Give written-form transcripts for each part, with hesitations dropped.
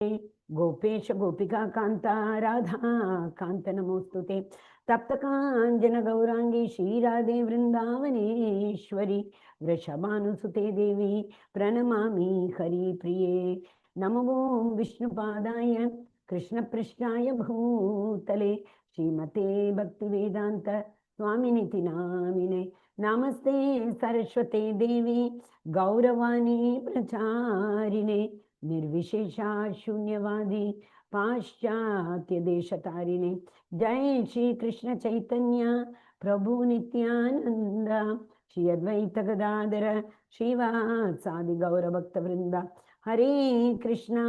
गोपेश गोपिका कांता राधा कांत नमोस्तुते तप्त कांचन गौरांगी श्रीराधे वृंदावनेश्वरी वृषभानुसुते देवी प्रणमामि हरिप्रिये नमो विष्णुपादाय कृष्णपृष्ठाय भूतले श्रीमते भक्तिवेदांत स्वामिनिति नामिने नमस्ते सरस्वते देवी गौरवाणी प्रचारिणे निर्विशेषा शून्यवादी पाश्चात्य देशतारिणे जय श्री कृष्ण चैतन्य प्रभु नित्यानंद श्री अद्वैत गदाधर श्रीवासादि गौर भक्त वृंद हरे Krishna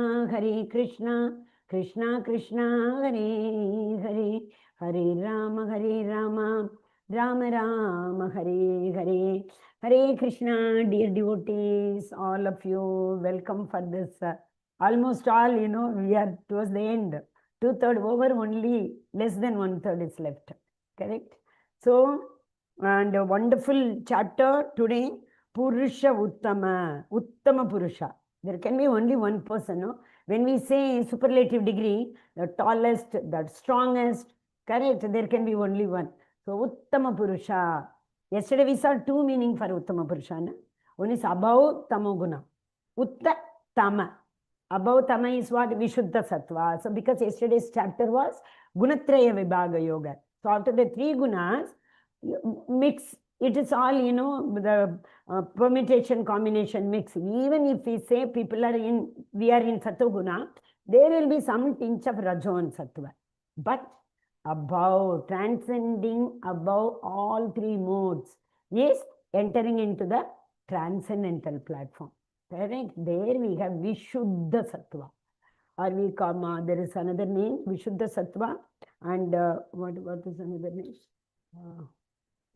Krishna Krishna Hare Hare Hare Ram Ram Ram Hare Hare Hare Krishna, dear devotees, all of you, welcome for this. Almost all, we are towards the end. 2/3 over, only less than 1/3 is left. Correct? So, and a wonderful chapter today, Purusha Uttama, Uttama Purusha. There can be only one person, no? When we say superlative degree, the tallest, the strongest, correct? There can be only one. So, Uttama Purusha. Yesterday we saw two meanings for Uttama Purusha. One is above Tamoguna. Utta Tama. Above Tama is what? Vishuddha Sattva. So because yesterday's chapter was Gunatraya Vibhaga Yoga. So after the three gunas, mix, it is all, the permutation, combination mix. Even if we say we are in Sattva-guna, there will be some tinge of Rajo and Sattva. But above, transcending above all three modes is entering into the transcendental platform. Correct? There we have Vishuddha Sattva. Or we call, there is another name, Vishuddha Sattva. And what is another name?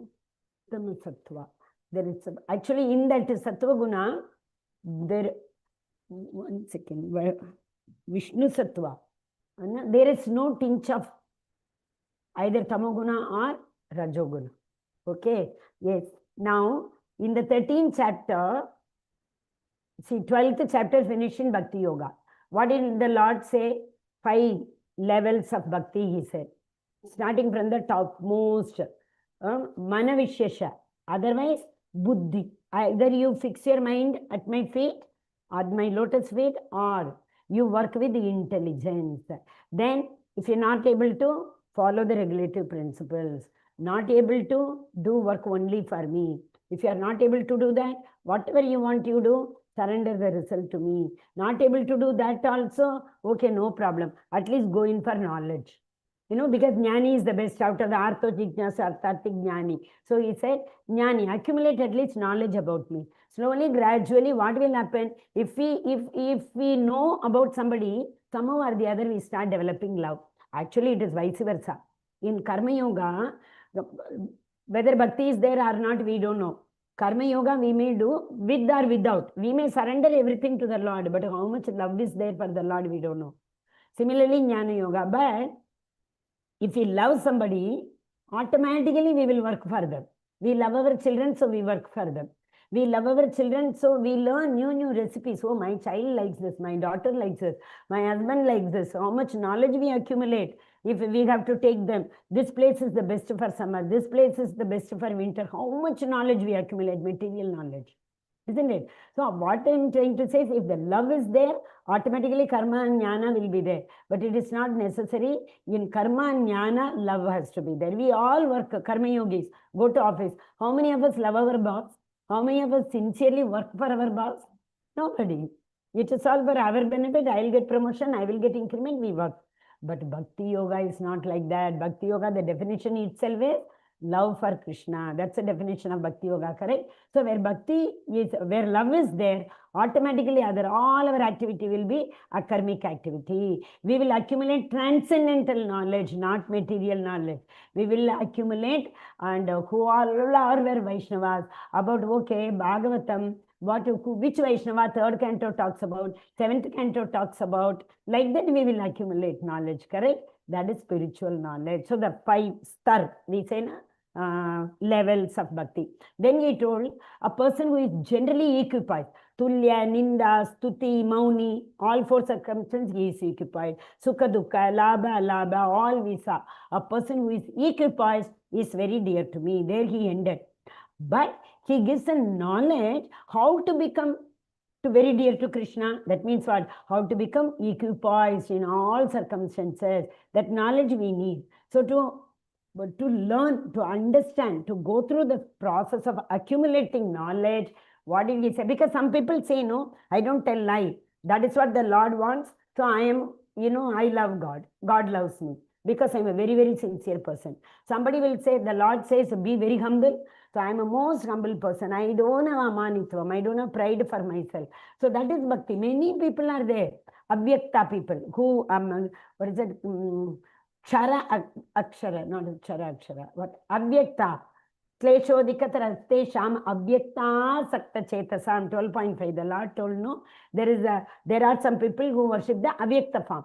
Uttama Sattva. There is, actually in that Sattva Guna, there, one second, Vishnu Sattva. There is no tinge of either Tamoguna or Rajoguna. Okay? Yes. Now, in the 13th chapter, see, 12th chapter finished in Bhakti Yoga. What did the Lord say? 5 levels of Bhakti, he said. Starting from the topmost, Manavishesha. Otherwise, Buddhi. Either you fix your mind at my feet, at my lotus feet, or you work with the intelligence. Then, if you're not able to, follow the regulative principles. Not able to, do work only for me. If you are not able to do that, whatever you want to do, surrender the result to me. Not able to do that also, okay, no problem. At least go in for knowledge. Because Jnani is the best out of the Artho Jignasa, Arthatik Jnani. So he said, Jnani, accumulate at least knowledge about me. Slowly, gradually, what will happen? If we know about somebody, somehow or the other, we start developing love. Actually, it is vice versa. In Karma Yoga, whether Bhakti is there or not, we don't know. Karma Yoga we may do with or without. We may surrender everything to the Lord, but how much love is there for the Lord, we don't know. Similarly, Jnana Yoga. But if we love somebody, automatically we will work for them. We love our children, so we work for them. We love our children, so we learn new recipes. Oh, my child likes this, my daughter likes this, my husband likes this. How much knowledge we accumulate if we have to take them. This place is the best for summer. This place is the best for winter. How much knowledge we accumulate, material knowledge. Isn't it? So what I'm trying to say is, if the love is there, automatically karma and jnana will be there. But it is not necessary. In karma and jnana, love has to be there. We all work, karma yogis, go to office. How many of us love our boss? How many of us sincerely work for our boss? Nobody. It is all for our benefit. I will get promotion, I will get increment, we work. But Bhakti Yoga is not like that. Bhakti Yoga, the definition itself is love for Krishna. That's the definition of Bhakti Yoga, correct? So where Bhakti is, where love is there, automatically all our activity will be a karmic activity. We will accumulate transcendental knowledge, not material knowledge. We will accumulate, and who all were Vaishnavas, about, okay, Bhagavatam, which Vaishnava, 3rd canto talks about, 7th canto talks about, like that we will accumulate knowledge, correct? That is spiritual knowledge. So the 5 star, we say, levels of bhakti. Then he told, a person who is generally equipped Tulya, Ninda, Stuti, Mauni, all 4 circumstances he is equipoised. Sukha, Dukkha, Labha, Labha, all we saw. A person who is equipoised is very dear to me. There he ended. But he gives a knowledge how to become very dear to Krishna. That means what? How to become equipoised in all circumstances. That knowledge we need. So to learn, to understand, to go through the process of accumulating knowledge. What did he say? Because some people say, no, I don't tell lie. That is what the Lord wants. So I am, I love God. God loves me because I'm a very, very sincere person. Somebody will say, the Lord says, be very humble. So I am a most humble person. I don't have amanitvam. I don't have pride for myself. So that is bhakti. Many people are there. Avyakta people who, what is it? Kshara akshara, not kshara akshara. What? Avyakta. Kleshodikatara sham avyakta sakta chetasam 12.5. The Lord told, no, there are some people who worship the avyakta form.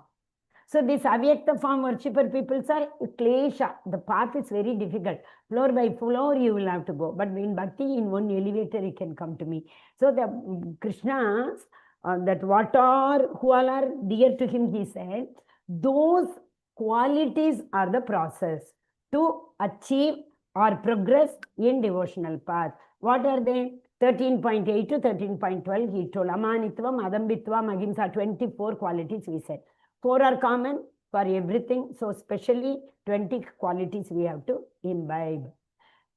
So this avyakta form worshipper people are klesha. The path is very difficult. Floor by floor you will have to go. But in bhakti, in one elevator you can come to me. So the Krishnas, who all are dear to him, he said, those qualities are the process to achieve or progress in devotional path. What are they? 13.8 to 13.12, he told amanitvam, adambitvam, ahimsa, 24 qualities we said. 4 are common for everything. So specially 20 qualities we have to imbibe.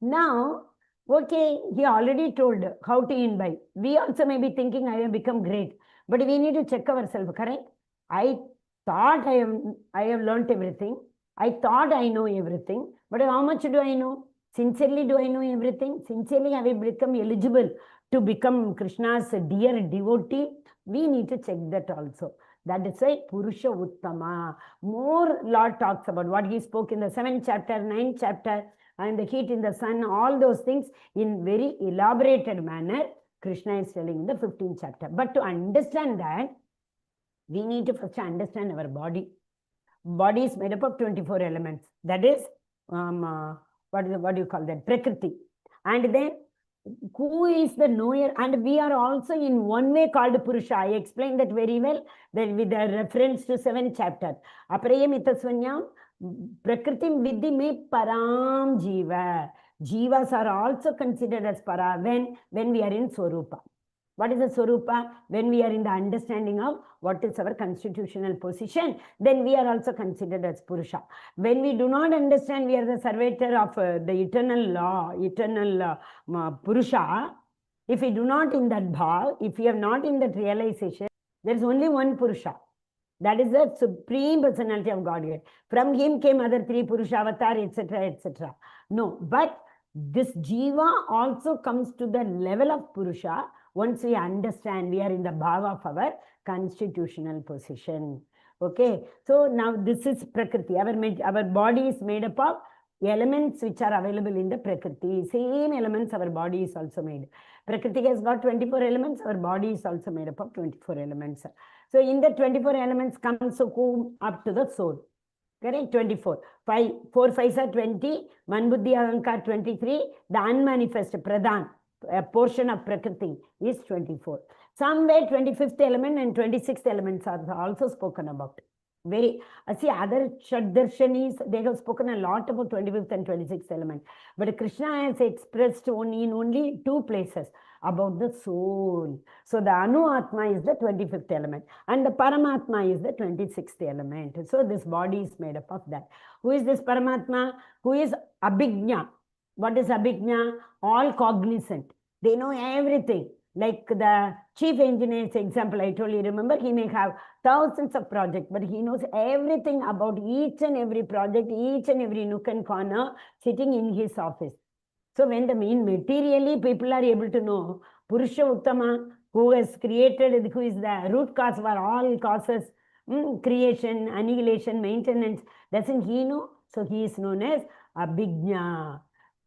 Now, okay, he already told how to imbibe. We also may be thinking I have become great. But we need to check ourselves, correct? I thought I have learnt everything. I thought I know everything. But how much do I know? Sincerely do I know everything? Sincerely have I become eligible to become Krishna's dear devotee? We need to check that also. That is why Purusha Uttama. More Lord talks about what he spoke in the 7th chapter, 9th chapter, and the heat in the sun, all those things in very elaborated manner. Krishna is telling in the 15th chapter. But to understand that, we need to first understand our body. Body is made up of 24 elements. That is, what do you call that? Prakriti. And then, who is the knower? And we are also in one way called Purusha. I explained that very well with the reference to 7th chapter. Aparayam itasvanyam prakritim vidhi me param jiva. Jivas are also considered as para when we are in Swarupa. What is the Swarupa? When we are in the understanding of what is our constitutional position, then we are also considered as Purusha. When we do not understand, we are the surveyor of the eternal law, eternal Purusha. If we do not in that bhav, if we are not in that realization, there is only one Purusha. That is the supreme personality of Godhead. From him came other 3 Purusha, avatar, etc., etc. No, but this Jiva also comes to the level of Purusha. Once we understand, we are in the bhava of our constitutional position. Okay, so now this is Prakriti. Our body is made up of elements which are available in the Prakriti. Same elements our body is also made. Prakriti has got 24 elements. Our body is also made up of 24 elements. So in the 24 elements comes up to the soul. Correct? 24. 4 5s are 20. Manbuddhi Ahankar 23. The unmanifest Pradhan, a portion of Prakriti, is 24. Somewhere 25th element and 26th elements are also spoken about. See, other Shaddarshanis, they have spoken a lot about 25th and 26th element. But Krishna has expressed in only 2 places about the soul. So the Anu Atma is the 25th element and the Paramatma is the 26th element. So this body is made up of that. Who is this Paramatma? Who is Abhijna? What is Abhijna? All cognizant. They know everything. Like the chief engineer's example I told you, remember, he may have thousands of projects, but he knows everything about each and every project, each and every nook and corner sitting in his office. So when the materially people are able to know Purusha Uttama, who has created, who is the root cause for all causes, creation, annihilation, maintenance, doesn't he know? So he is known as Abhijna.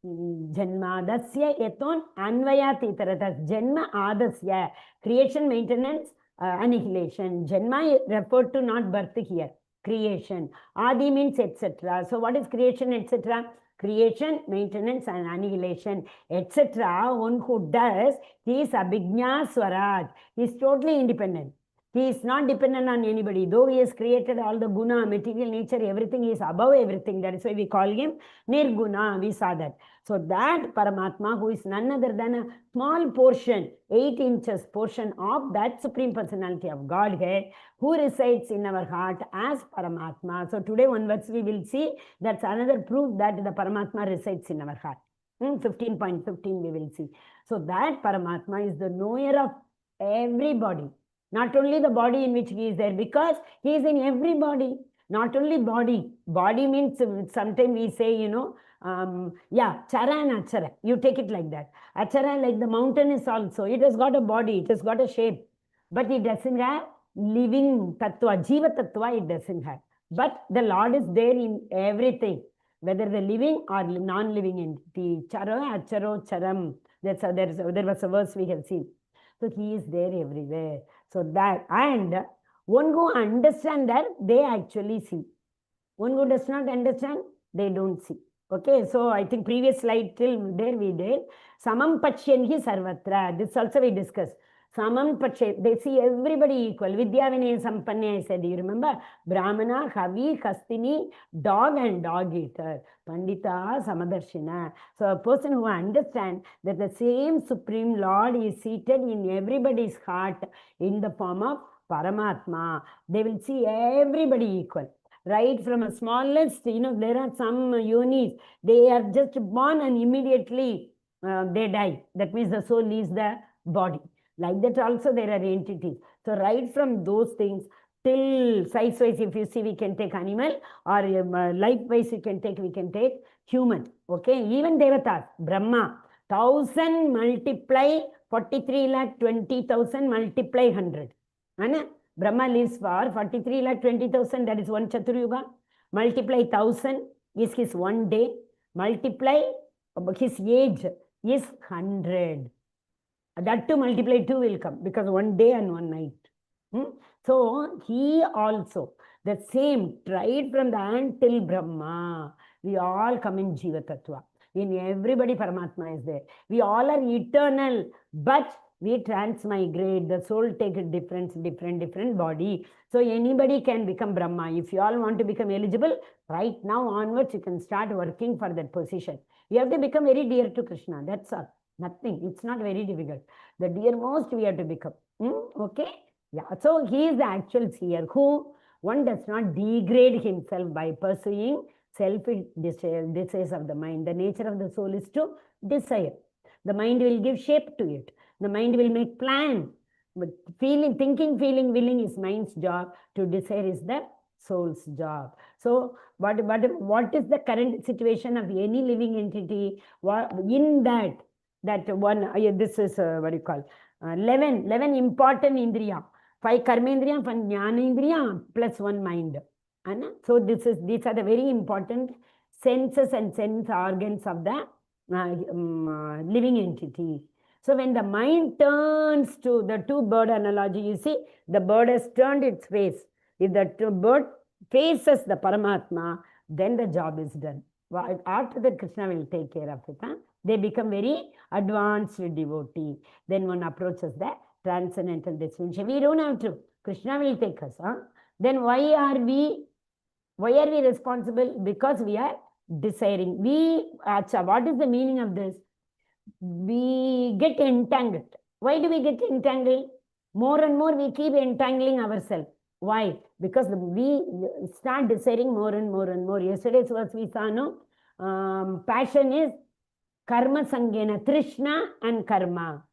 Janmadasya eton anvayati taratas. Janma adasya. Creation, maintenance, annihilation. Janma referred to not birth here. Creation. Adi means etc. So what is creation, etc.? creation, maintenance and annihilation, etc. One who does, he is Abhijna Swaraj. He is totally independent. He is not dependent on anybody. Though he has created all the guna, material nature, everything, he is above everything. That is why we call him Nirguna. We saw that. So that Paramatma, who is none other than a small portion, 8 inches portion of that Supreme Personality of Godhead, who resides in our heart as Paramatma. So today onwards we will see that's another proof that the Paramatma resides in our heart. 15.15 we will see. So that Paramatma is the knower of everybody. Not only the body in which he is there, because he is in every body. Not only body. Body means, sometimes we say, yeah, chara and achara. You take it like that. Achara, like the mountain is also. It has got a body. It has got a shape. But it doesn't have living tattva. Jiva tattva it doesn't have. But the Lord is there in everything. Whether the living or non-living entity. Chara, acharo, charam. There was a verse we have seen. So he is there everywhere. So that, and one who understand that, they actually see. One who does not understand, they don't see. Okay, so I think previous slide till there we did. Samam Pachyanhi Sarvatra. This also we discussed. Samam Pachyan, they see everybody equal. Vidya Vinaya Sampanya, I said, you remember? Brahmana, Havi, Hastini, dog and dog eater. Pandita, Samadarshina. So a person who understands that the same Supreme Lord is seated in everybody's heart in the form of Paramatma. They will see everybody equal. Right from a smallest, there are some yonis, they are just born and immediately they die. That means the soul leaves the body. Like that also there are entities. So right from those things till size-wise, if you see, we can take animal, or life-wise we can take human. Okay, even Devatas, Brahma, 1000 multiply 43,20,000 multiply 100. Anna? Brahma lives for 43,20,000, that is one Chaturyuga. Multiply 1000 is his one day. Multiply his age is 100. That too multiply 2 will come, because one day and one night. So he also, the same, tried from the ant till Brahma. We all come in Jiva Tattva. In everybody Paramatma is there. We all are eternal, but we transmigrate. The soul take a different body. So anybody can become Brahma. If you all want to become eligible, right now onwards you can start working for that position. You have to become very dear to Krishna. That's all. Nothing. It's not very difficult. The dearmost we have to become. Okay? Yeah. So he is the actual seer who one does not degrade himself by pursuing selfish desires of the mind. The nature of the soul is to desire. The mind will give shape to it. The mind will make plan. But thinking, feeling, willing is mind's job. To desire is the soul's job. So, what is the current situation of any living entity? In that one, this is what you call 11 important indriya, 5 karmendriya, 5 jnanendriya, plus 1 mind. So these are the very important senses and sense organs of the living entity. So when the mind turns to the 2 bird analogy, you see the bird has turned its face. If the bird faces the Paramatma, then the job is done. After that, Krishna will take care of it. They become very advanced devotee. Then one approaches the transcendental destination. We don't have to. Krishna will take us. Then why are we responsible? Because we are desiring. What is the meaning of this? We get entangled. Why do we get entangled? More and more we keep entangling ourselves. Why? Because we start desiring more and more and more. Yesterday's verse we saw, no? Passion is karma sangena, trishna and karma.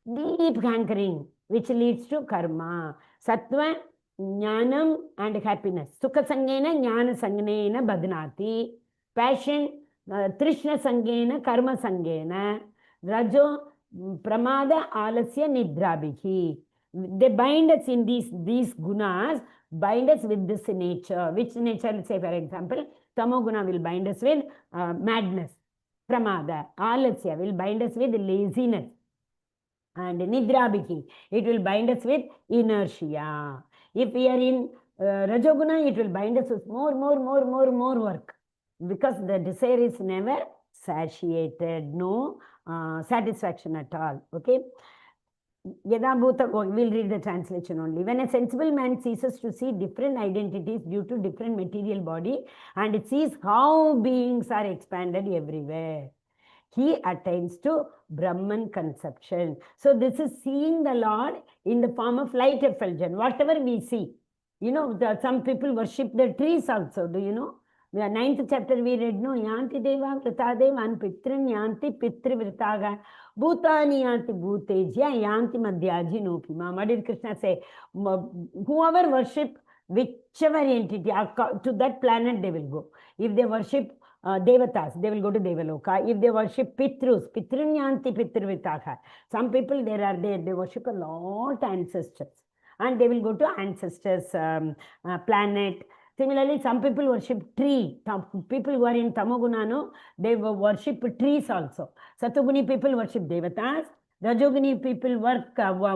Deep hankering, which leads to karma. Sattva, jnanam and happiness. Sukha sangena, jnana sangena badnati. Passion, trishna sangena, karma sangena. Rajo, pramada, alasya, nidrabhihi. They bind us in these gunas, bind us with this nature. Which nature? Let's say, for example, tamoguna will bind us with madness. Pramada, alasya will bind us with laziness. And nidrabhiki, it will bind us with inertia. If we are in Rajoguna, it will bind us with more work. because the desire is never satiated, no satisfaction at all. Okay. We'll read the translation only. When a sensible man ceases to see different identities due to different material body and it sees how beings are expanded everywhere, he attains to Brahman conception. So this is seeing the Lord in the form of light effulgence, whatever we see. Some people worship the trees also, do you know? The 9th chapter we read, no, yanti deva vritadevan pitrin yanti pitri vritaga bhutani yanti bhutejya yanti madhyaji nopima. What did Krishna say? Whoever worship whichever entity, to that planet they will go. If they worship devatas, they will go to Devaloka. If they worship Pitrus, Pitrinyanti Pitrivitaha. Some people they worship a lot ancestors. And they will go to ancestors planet. Similarly, some people worship tree. People who are in Tamoguna, no, they worship trees also. Satoguni people worship devatas. Rajoguni people worship who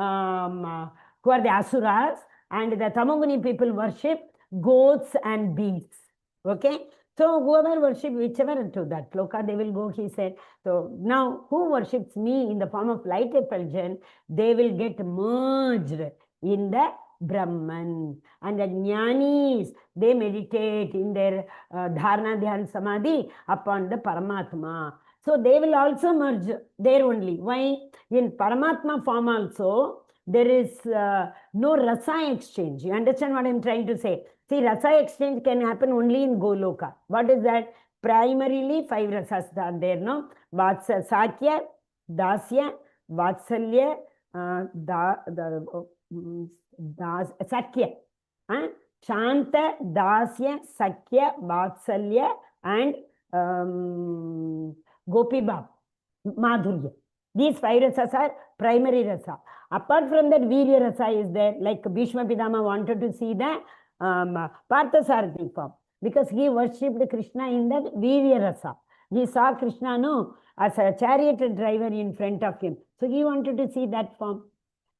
are the asuras. And the Tamoguni people worship goats and beasts. Okay. So whoever worships whichever to that loka, they will go, he said. So now who worships me in the form of light effulgence, they will get merged in the Brahman. And the jnanis, they meditate in their dharana, dhyan, samadhi upon the Paramatma. So they will also merge there only. Why? In Paramatma form also, there is no rasa exchange. You understand what I am trying to say? See, rasa exchange can happen only in Goloka. What is that? Primarily 5 rasas are there, no? Sakya, Dasya, Vatsalya, Sakya. Shanta, Dasya, Sakya, Vatsalya, and Gopibab, Madhurya. These 5 rasas are primary rasa. Apart from that, Virya rasa is there. Like Bhishma Pitama wanted to see the Parthasarathi form, because he worshipped Krishna in that Virya rasa. He saw Krishna, no, as a chariot driver in front of him. So he wanted to see that form.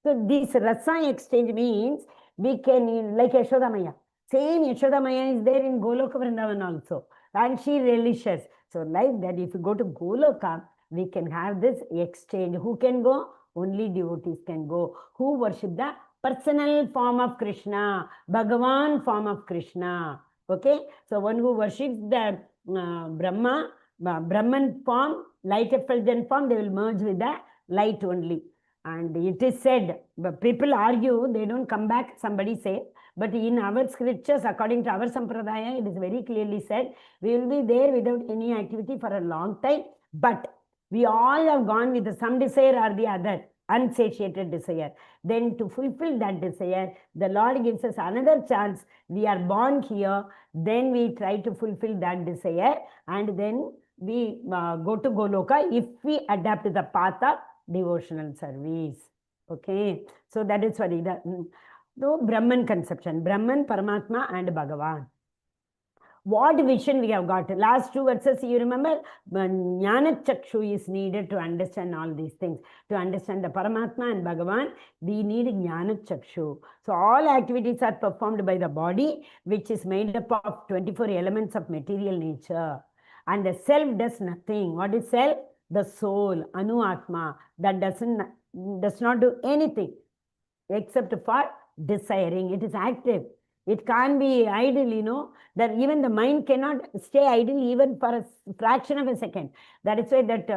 So this rasa exchange means we can, like Yashodamaya. Same Yashodamaya is there in Goloka Vrindavan also. And she relishes. So like that, if you go to Goloka, we can have this exchange. Who can go? Only devotees can go. Who worship the personal form of Krishna, Bhagavan form of Krishna. Okay? So one who worships the Brahman form, light effulgent form, they will merge with the light only. And it is said, but people argue, they don't come back, somebody say. But in our scriptures, according to our Sampradaya, it is very clearly said, we will be there without any activity for a long time. But we all have gone with some desire or the other, unsatiated desire. Then to fulfill that desire, the Lord gives us another chance. We are born here, then we try to fulfill that desire, and then we go to Goloka if we adapt the path of devotional service. Okay, so that is what it is. So Brahman conception, Brahman, Paramatma and Bhagavan. What vision we have got? Last 2 verses, you remember? Jnana Chakshu is needed to understand all these things. To understand the Paramatma and Bhagavan, we need Jnana Chakshu. So all activities are performed by the body, which is made up of 24 elements of material nature. And the self does nothing. What is self? The soul, Anu Atma, that does not do anything except for desiring. It is active. It can't be idle, you know, that even the mind cannot stay idle even for a fraction of a second. That is why that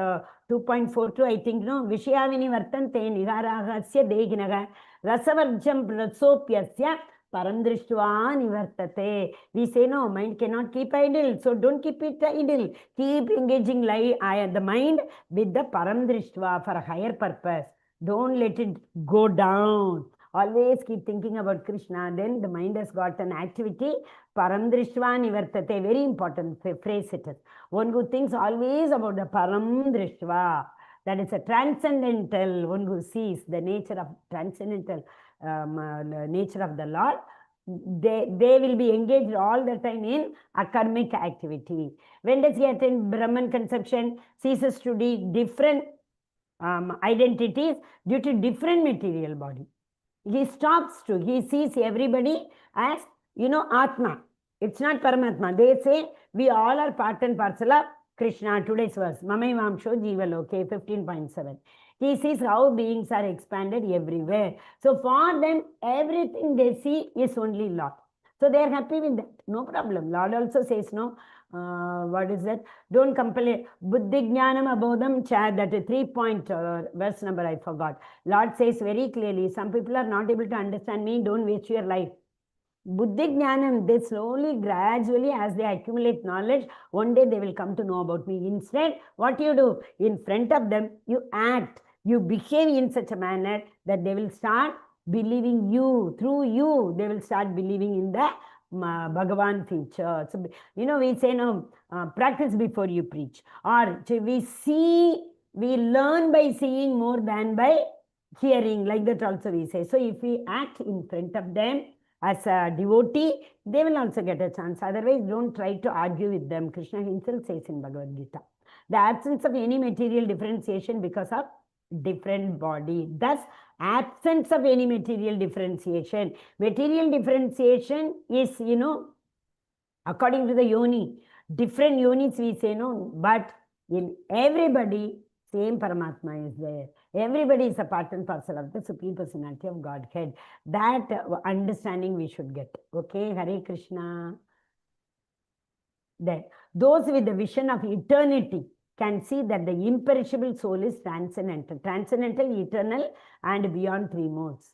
2.42, I think, no, Vishayavini Vartante Nigarahasya Deginaga Rasavarjam Prasopyasya Parandrishtva Nivartate. We say, no, mind cannot keep idle, so don't keep it idle. Keep engaging the mind with the Parandrishtva for a higher purpose. Don't let it go down. Always keep thinking about Krishna. Then the mind has got an activity. Paramdrishtva nivartate. Very important phrase it is. One who thinks always about the Paramdrishtva. That is a transcendental. One who sees the nature of transcendental nature of the Lord. They will be engaged all the time in akarmic activity. When does he attain Brahman conception? Ceases to be different identities due to different material body. He stops to, he sees everybody as, you know, Atma. It's not Paramatma. They say we all are part and parcel of Krishna. Today's verse, Mamai Jiva Loke, 15.7. He sees how beings are expanded everywhere. So for them, everything they see is only Lord. So they are happy with that. No problem. Lord also says, no, what is that? Don't compel it. Buddhi Jnanam Abodham Chad, that 3 verse number I forgot. Lord says very clearly, some people are not able to understand me, don't waste your life. Buddhi Jnanam, they slowly, gradually, as they accumulate knowledge, one day they will come to know about me. Instead, what you do? In front of them, you act. You behave in such a manner that they will start believing you. Through you, they will start believing in the Bhagavan feature. So, we say, no, practice before you preach. Or we learn by seeing more than by hearing. Like that also we say. So, if we act in front of them, as a devotee, they will also get a chance. Otherwise, don't try to argue with them. Krishna himself says in Bhagavad Gita, the absence of any material differentiation because of different body. Thus, absence of any material differentiation. Material differentiation is, according to the yoni. Different yonis we say, no, but in everybody, same Paramatma is there. Everybody is a part and parcel of the Supreme Personality of Godhead. That understanding we should get. Okay, Hare Krishna. Then, those with the vision of eternity can see that the imperishable soul is transcendental. Transcendental, eternal, and beyond three modes.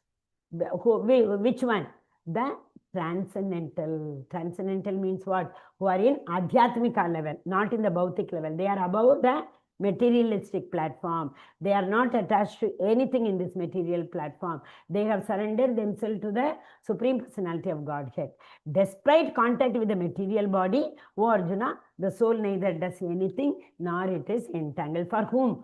Which one? The transcendental. Transcendental means what? Who are in Adhyatmika level, not in the Bhautik level. They are above the materialistic platform. They are not attached to anything in this material platform. They have surrendered themselves to the Supreme Personality of Godhead. Despite contact with the material body, O Arjuna, the soul neither does anything nor it is entangled. For whom?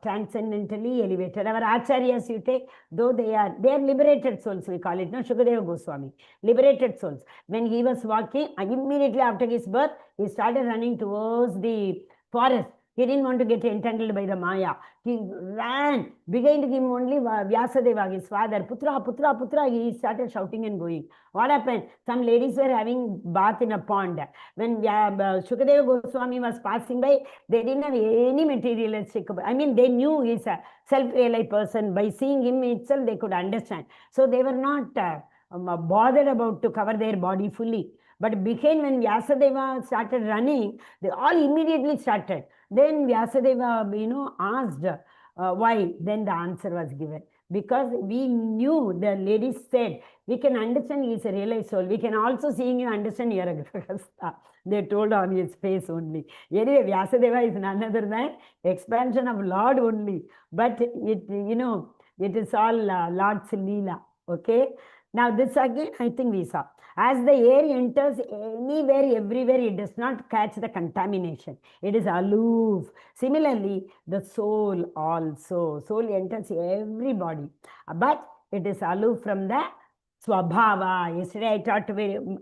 Transcendentally elevated. Our acharyas you take, though they are liberated souls, we call it, no, Shukadeva Goswami. Liberated souls. When he was walking, immediately after his birth, he started running towards the forest. He didn't want to get entangled by the Maya. He ran. Behind him only Vyasadeva, his father. Putra, Putra, Putra. He started shouting and going. What happened? Some ladies were having bath in a pond. When Shukadeva Goswami was passing by, they didn't have any materialistic. They knew he's a self-realized person. By seeing him itself, they could understand. So they were not bothered about to cover their body fully. But behind, when Vyasadeva started running, they all immediately started. Then Vyasadeva, asked why. Then the answer was given. Because we knew, the ladies said, we can understand he is a realized soul. We can also seeing you understand you are a grahastha. They told on his face only. Anyway, Vyasadeva is none other than expansion of Lord only. But it is all Lord's Leela. Okay. Now this again, I think we saw. As the air enters anywhere, everywhere, it does not catch the contamination. It is aloof. Similarly, the soul also. Soul enters every body. But it is aloof from the Swabhava. Yesterday I taught,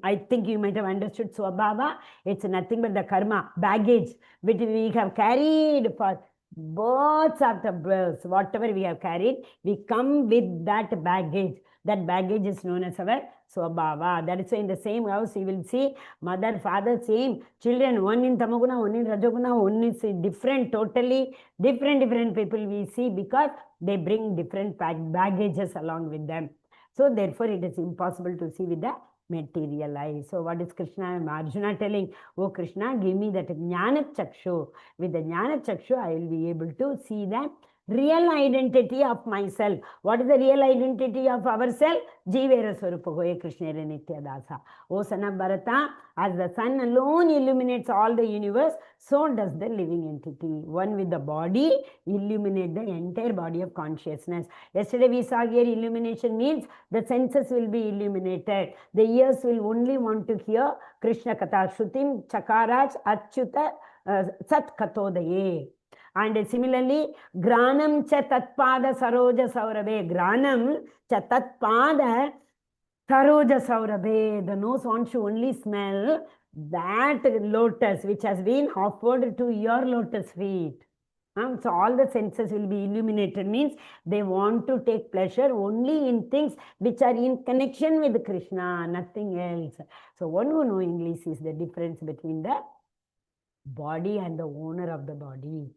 I think you might have understood Swabhava. It's nothing but the karma, baggage, which we have carried for births after births. Whatever we have carried, we come with that baggage. That baggage is known as our Swabhava. That is why in the same house you will see mother, father, same children, one in Tamaguna, one in Rajoguna, one is different, totally different people we see, because they bring different baggages along with them. So therefore it is impossible to see with the material eye. So what is Krishna and Arjuna telling? Oh Krishna, give me that Jnana Chakshu. With the Jnana Chakshu, I will be able to see the real identity of myself. What is the real identity of ourself? Jivera Swarupa Goye Krishnera Nitya Dasa. O son of Bharata, as the sun alone illuminates all the universe, so does the living entity. One with the body illuminate the entire body of consciousness. Yesterday we saw here illumination means the senses will be illuminated. The ears will only want to hear Krishna Katha. Shrutim Chakaraj Achyuta Sat Katodaye. And similarly, Granam cha tatpada saroja saurabe. Granam cha tatpada saroja saurabe. The nose wants to only smell that lotus which has been offered to your lotus feet. So all the senses will be illuminated, means they want to take pleasure only in things which are in connection with Krishna, nothing else. So one who knows English sees the difference between the body and the owner of the body,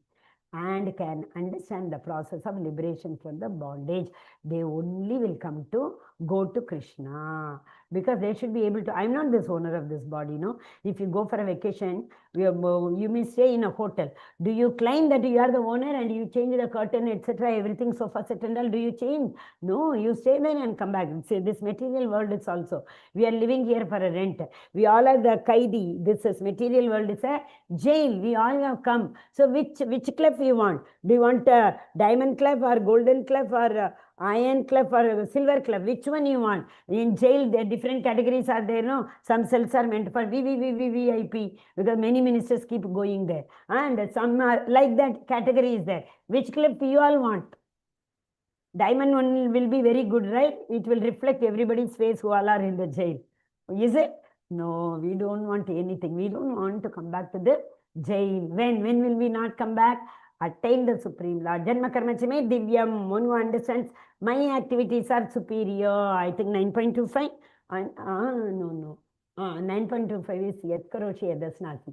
and can understand the process of liberation from the bondage. They only will come to go to Krishna, because they should be able to. I'm not this owner of this body, no. If you go for a vacation, you may stay in a hotel. Do you claim that you are the owner and you change the curtain, etc., everything, sofa set and all? Do you change? No, you stay there and come back. See, this material world is also, we are living here for a rent. We all are the kaidi. This is material world is a jail. We all have come. So which club you want? Do you want a diamond club or golden club or iron club or silver club? Which one you want? In jail, there different categories are there, no? Some cells are meant for VIP, because many ministers keep going there. And some are like that category is there. Which club you all want? Diamond one will be very good, right? It will reflect everybody's face who all are in the jail. Is it? No, we don't want anything. We don't want to come back to the jail. When will we not come back? Attain the Supreme Lord. Janma karma chame divyam. One who understands my activities are superior. I think 9.25. No. 9.25 is yat karoshi yadasnasi.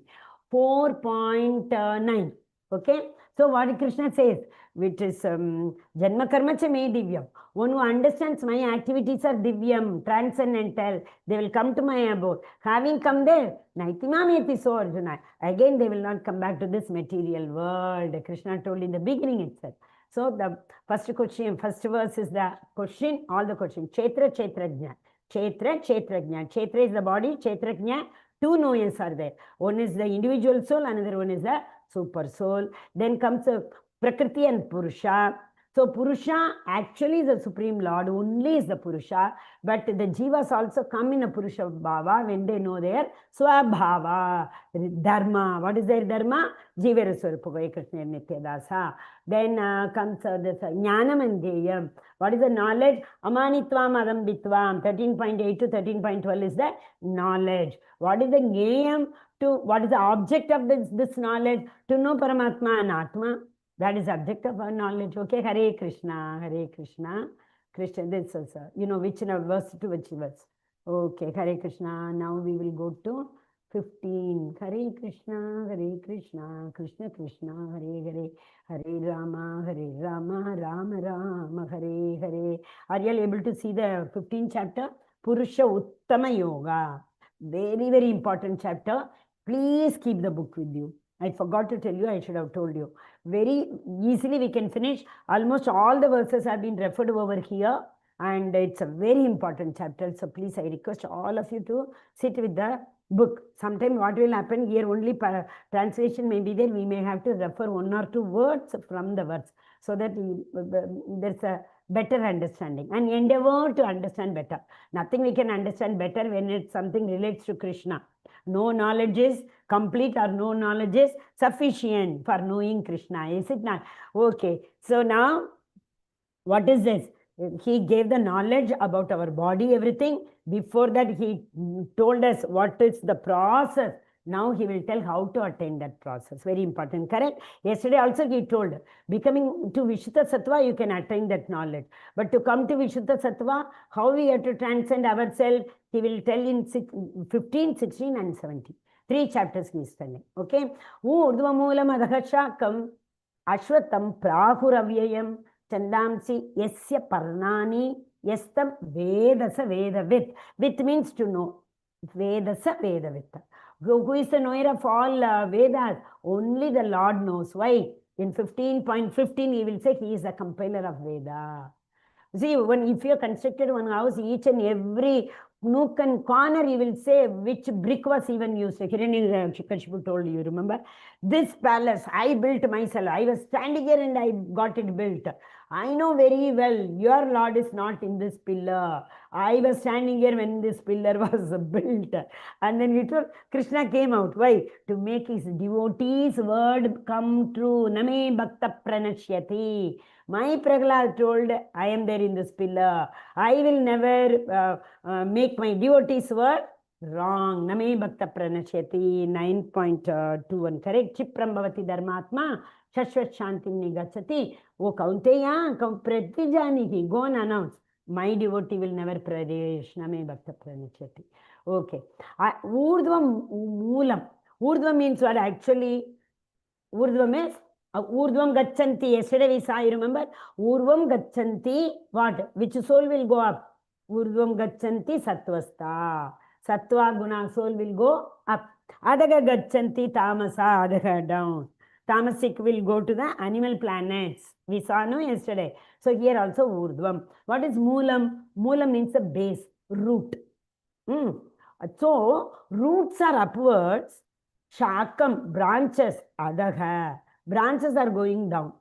4.9. Okay. So what Krishna says, which is Janma karma cha me divyam. One who understands my activities are divyam, transcendental. They will come to my abode. Having come there, naitimameti so Arjuna. Again, they will not come back to this material world. Krishna told in the beginning itself. So the first question, first verse is the question, all the questions. Kshetra, Kshetrajna. Kshetra, Kshetrajna. Kshetra is the body, Kshetrajna. Two knowers are there. One is the individual soul, another one is the super soul. Then comes Prakriti and Purusha. So Purusha actually is the Supreme Lord, only is the Purusha, but the Jivas also come in a Purusha Bhava when they know their Swabhava, Dharma. What is their Dharma? Jivara Swarupa Krishna Nityadasa. Then comes this Jnanam and Deyam. What is the knowledge? Amanitvam Adambitvam. 13.8 to 13.12 is the knowledge. What is the Gayam? What is the object of this knowledge? To know Paramatma and Atma. That is object of our knowledge. Okay, Hare Krishna, Hare Krishna. Krishna, this is, which verse to which verse. Okay, Hare Krishna. Now we will go to 15. Hare Krishna, Hare Krishna, Krishna Krishna, Hare Hare, Hare Rama, Rama Rama, Hare Hare. Are you all able to see the 15th chapter? Purusha Uttama Yoga. Very, very important chapter. Please keep the book with you. I forgot to tell you, I should have told you. Very easily we can finish. Almost all the verses have been referred over here, and it's a very important chapter. So please, I request all of you to sit with the book. Sometime what will happen here, only translation may be there. We may have to refer one or two words from the words, so that there's a better understanding, and endeavor to understand better. Nothing we can understand better when it's something relates to Krishna. No knowledge is complete, or no knowledge is sufficient for knowing Krishna. Is it not? Okay. So now, what is this? He gave the knowledge about our body, everything. Before that, he told us what is the process. Now he will tell how to attain that process. Very important, correct? Yesterday also he told, becoming to Vishuddha Sattva, you can attain that knowledge. But to come to Vishuddha Sattva, how we have to transcend ourselves, he will tell in 15, 16 and 17. 3 chapters he is telling. Okay? Urdhvamulam adhashakam ashwatam prahuravyayam chandamsi yasya parnani yastam vedasa vedavit. Vit means to know. Vedasa vedavit. Who is the knower of all Vedas? Only the Lord knows. Why? In 15.15 he will say he is the compiler of Veda. See, if you have constructed one house, each and every nook and corner, he will say which brick was even used. Hiranyakashipu told you, remember? This palace, I built myself. I was standing here and I got it built. I know very well, your Lord is not in this pillar. I was standing here when this pillar was built. And then he told, Krishna came out. Why? To make his devotees' word come true. Name bhakta pranashyati. My Prahlad told, I am there in this pillar. I will never make my devotees' word wrong. Name bhakta pranashyati. 9.21. Correct? Chipram bhavati dharmatma. Shashvat Shantim Nigachati. O Kaunteya, Pratijanihi, go and announce. My devotee will never perish. Name Bhakta Pranachati. Okay. Urdhvam Moolam. Urdhva means what actually? Urdhvam is Urdhvam Gachanti. Yesterday we saw, you remember? Urdhvam Gachanti, what? Which soul will go up? Urdhvam Gachanti Sattvasta. Sattva Guna soul will go up. Adaga Gachanti Tamasa, Adaga down. Tamasic will go to the animal planets. We saw no yesterday. So here also Urdhvam. What is Moolam? Moolam means the base, root. So roots are upwards. Shakam, branches, Adaga. Branches are going down.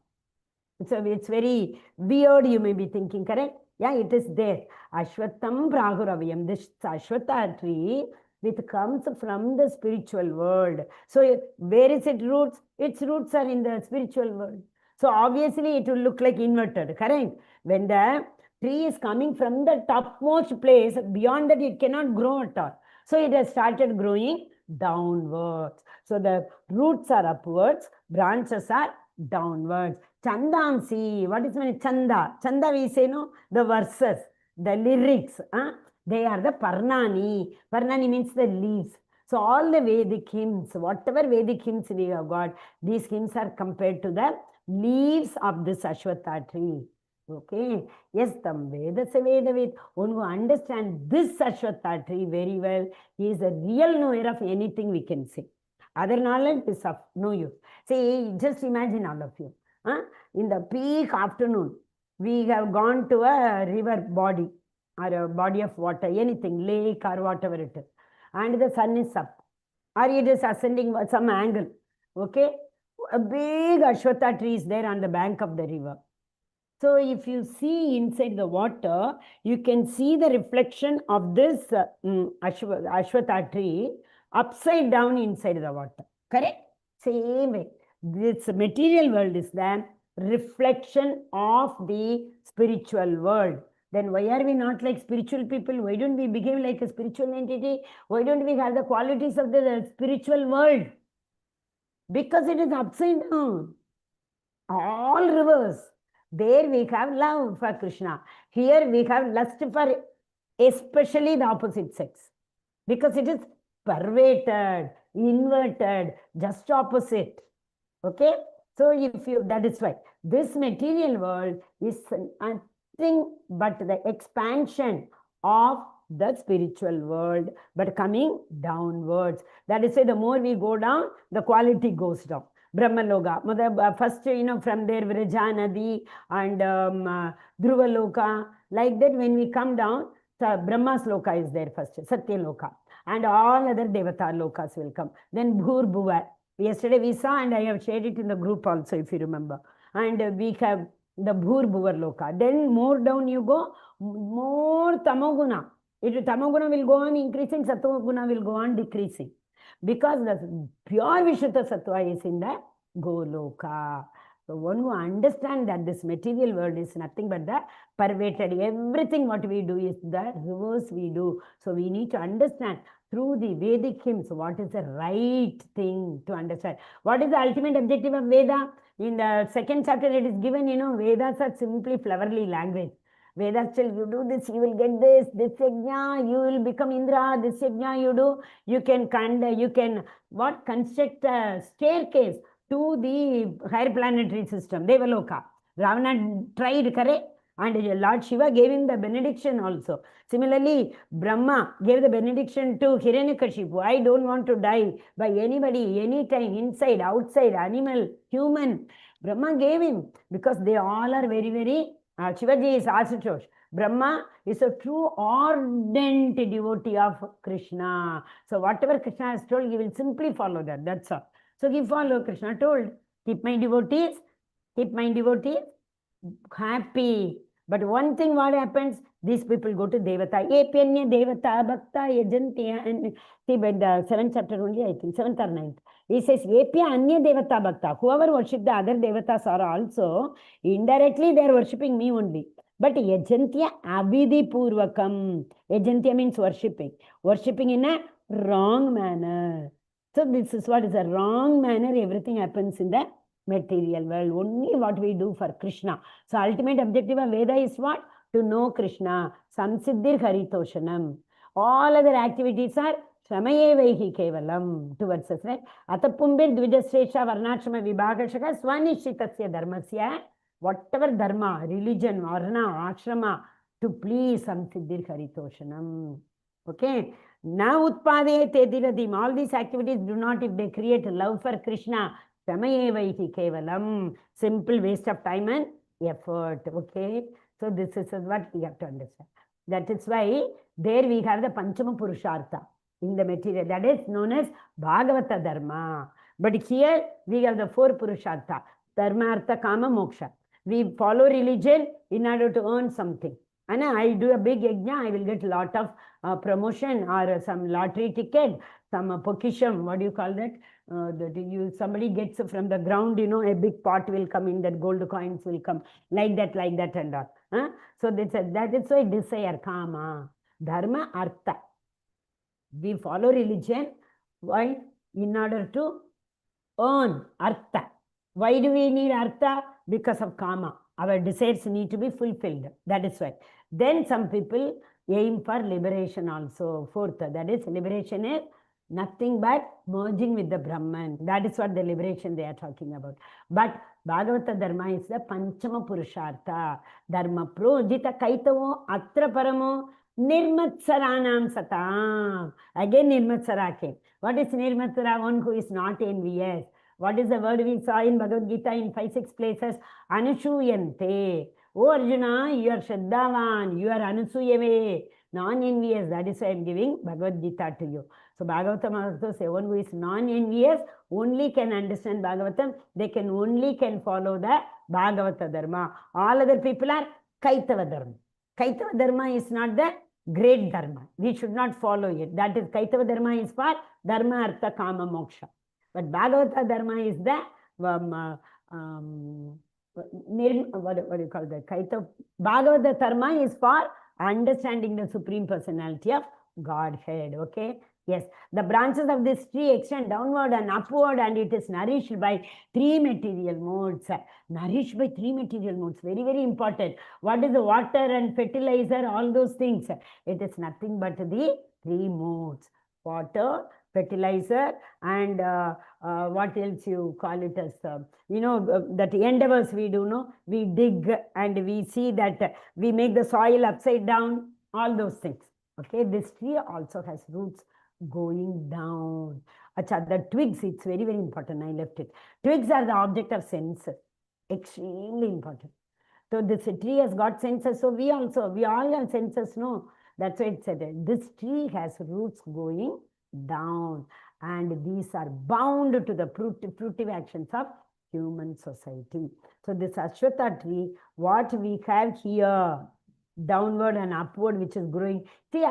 So it's very weird, you may be thinking, correct? Yeah, it is there. Ashwatam Prahuravayam. This Ashwata tree, it comes from the spiritual world. So where is its roots? Its roots are in the spiritual world. So obviously it will look like inverted, correct? When the tree is coming from the topmost place, beyond that it cannot grow at all. So it has started growing downwards. So the roots are upwards, branches are downwards. Chandansi, what is mean? Chanda. Chanda we say, no? The verses, the lyrics, they are the Parnani. Parnani means the leaves. So all the Vedic hymns, whatever Vedic hymns we have got, these hymns are compared to the leaves of this Ashwatha tree. Okay. Yes, tam Veda se Vedavid. One who understands this Ashwatha tree very well, he is a real knower of anything we can say. Other knowledge is of no use. See, just imagine all of you. In the peak afternoon, we have gone to a river body or a body of water, anything, lake or whatever it is. And the sun is up. Or it is ascending some angle. Okay. A big Ashwatha tree is there on the bank of the river. So if you see inside the water, you can see the reflection of this Ashwatha tree upside down inside the water. Correct? Same way. This material world is the reflection of the spiritual world. Then why are we not like spiritual people? Why don't we behave like a spiritual entity? Why don't we have the qualities of the spiritual world? Because it is upside down. All rivers. There we have love for Krishna. Here we have lust for especially the opposite sex. Because it is perverted, inverted, just opposite. Okay? So if you, that is why this material world is nothing but the expansion of the spiritual world, but coming downwards. That is why the more we go down, the quality goes down. Brahmaloka, first, from there Vrajanadi and Dhruva Loka, like that when we come down, Brahma's Loka is there first, Satya Loka, and all other Devata Lokas will come. Then Bhur Bhuva. Yesterday we saw, and I have shared it in the group also, if you remember. And we have the Bhur Bhuvar Loka. Then more down you go, more Tamoguna. Tamoguna will go on increasing, Sattva will go on decreasing. Because the pure Vishuddha Sattva is in the Goloka. So one who understands that this material world is nothing but the perverted. Everything what we do is the reverse we do. So we need to understand through the Vedic hymns what is the right thing to understand. What is the ultimate objective of Veda? In the second chapter it is given, Vedas are simply flowery language. Vedas tell you do this, you will get this yajna, you will become Indra, this yajna you do, you can construct a staircase to the higher planetary system, Devaloka. Ravana tried, correct? And Lord Shiva gave him the benediction also. Similarly, Brahma gave the benediction to Hiranyakashipu. I don't want to die by anybody, anytime, inside, outside, animal, human. Brahma gave him because they all are very, very Shivaji is Asutosh. Brahma is a true ardent devotee of Krishna. So whatever Krishna has told, he will simply follow that. That's all. So he followed. Krishna told, keep my devotees happy. But one thing what happens, these people go to Devata. Epenya Devata Bhakta Yajantiya. And see, by the 7th chapter only, I think, 7th or 9th. He says, Epya Anya Devata Bhakta. Whoever worship the other Devatas are also, indirectly they are worshipping me only. But Yajantiya Abhidhi Purvakam. Yajantiya means worshipping. Worshipping in a wrong manner. So this is what is a wrong manner. Everything happens in the material world, only what we do for Krishna. So ultimate objective of Veda is what? To know Krishna. Samsiddhir Haritoshanam. All other activities are Shamayevehi Kevalam towards us, right? Atapumbir Dvijasresha Varnashrama Vibhagashaka Swanishitasya Dharmasya. Whatever dharma, religion, varna, ashrama, to please Samsiddhir Haritoshanam. Okay. Now Utpade Tediradim. All these activities do not, if they create love for Krishna, Samayevahi Kevalam. Simple waste of time and effort. Okay. So this is what we have to understand. That is why there we have the Panchama Purushartha in the material. That is known as Bhagavata Dharma. But here we have the 4 Purushartha. Dharma, Artha, Kama, Moksha. We follow religion in order to earn something. And I do a big yajna, I will get a lot of promotion or some lottery ticket, some pokisham, what do you call that? Somebody gets from the ground, a big pot will come in, that gold coins will come, like that and all. So that is why desire, kama, dharma, artha. We follow religion. Why? In order to earn artha. Why do we need artha? Because of kama. Our desires need to be fulfilled. That is why. Then some people aim for liberation also. 4th, that is liberation is nothing but merging with the Brahman. That is what the liberation they are talking about. But Bhagavata Dharma is the Panchama Purushartha. Dharma projita kaitavo atra paramo nirmatsaranam satam. Again Nirmatsara came. What is Nirmatsara? One who is not envious. What is the word we saw in Bhagavad Gita in 5-6 places? Anusuyante. Oh Arjuna, you are Shraddhavan, you are Anusuyave, non-envious. That is why I am giving Bhagavad Gita to you. So Bhagavatam also says, one who is non-envious only can understand Bhagavatam. They can follow the Bhagavata Dharma. All other people are Kaitava Dharma. Kaitava Dharma is not the great Dharma. We should not follow it. That is, Kaitava Dharma is for Dharma, Artha, Kama, Moksha. But Bhagavata Dharma is the what do you call that? Bhagavata Dharma is for understanding the Supreme Personality of Godhead. Okay. Yes. The branches of this tree extend downward and upward, and it is nourished by 3 material modes. Nourished by 3 material modes. Very, very important. What is the water and fertilizer? All those things. It is nothing but the 3 modes. Water, fertilizer, and what else you call it as, that endeavors we do, no? We dig and we see that we make the soil upside down, all those things. Okay, this tree also has roots going down. Acha, the twigs, it's very, very important. I left it. Twigs are the object of senses. Extremely important. So this tree has got senses. So we all have senses, no? That's why it said this tree has roots going down, and these are bound to the fruitive actions of human society. So this Ashwatha tree, what we have here, downward and upward, which is growing. See,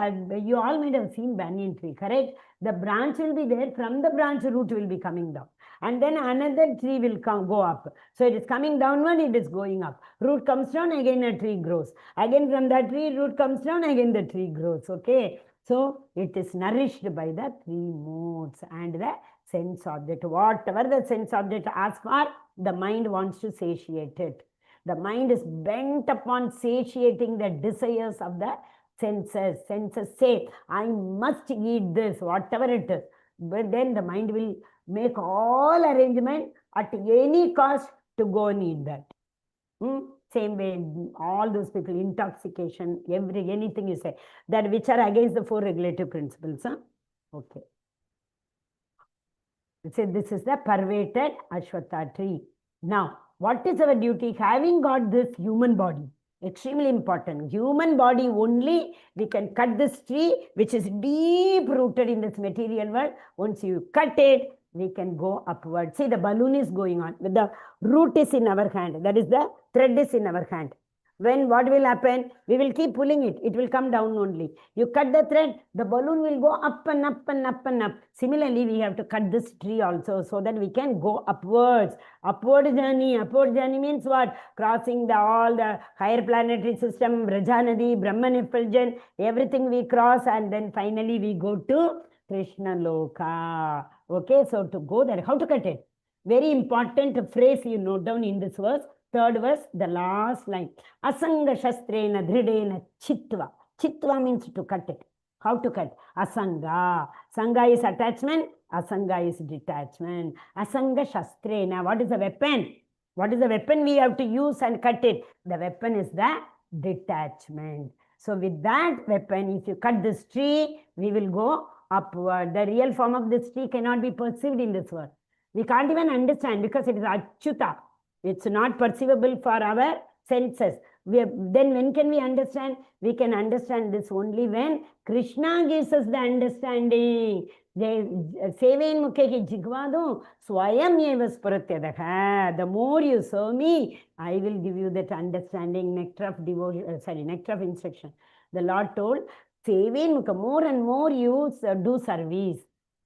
you all might have seen banyan tree, correct? The branch will be there. From the branch, root will be coming down. And then another tree will go up. So it is coming downward, it is going up. Root comes down, again a tree grows. Again from that tree, root comes down, again the tree grows. Okay. So it is nourished by the 3 modes and the sense object. Whatever the sense object asks for, the mind wants to satiate it. The mind is bent upon satiating the desires of the senses. Senses say, I must eat this, whatever it is. But then the mind will make all arrangement at any cost to go and eat that. Same way, all those people, intoxication, anything you say, that which are against the 4 regulative principles. Huh? Okay. So this is the perverted Ashwatha tree. Now, what is our duty? Having got this human body, extremely important. Human body only, we can cut this tree, which is deep rooted in this material world. Once you cut it, we can go upward. See, the balloon is going on. The root is in our hand. That is, the thread is in our hand. When what will happen? We will keep pulling it. It will come down only. You cut the thread, the balloon will go up and up and up and up. Similarly, we have to cut this tree also so that we can go upwards. Upward journey. Upward journey means what? Crossing all the higher planetary system, Vrajanadi, Brahman effulgence, everything we cross, and then finally we go to Krishna Loka. Okay, so to go there, how to cut it? Very important phrase you note down in this verse. Third verse, the last line. Asanga shastrena dhridena chitva. Chitva means to cut it. How to cut? Asanga. Sanga is attachment. Asanga is detachment. Asanga shastrena. What is the weapon? What is the weapon we have to use and cut it? The weapon is the detachment. So with that weapon, if you cut this tree, we will go upward. The real form of this tree cannot be perceived in this world. We can't even understand because it is achyuta. It's not perceivable for our senses. Then when can we understand? We can understand this only when Krishna gives us the understanding. Seven mukheki jigvado swayam eva spuratyadaha. The more you serve me, I will give you that understanding, nectar of devotion, nectar of instruction. The Lord told, Seven mukha, more and more you do service.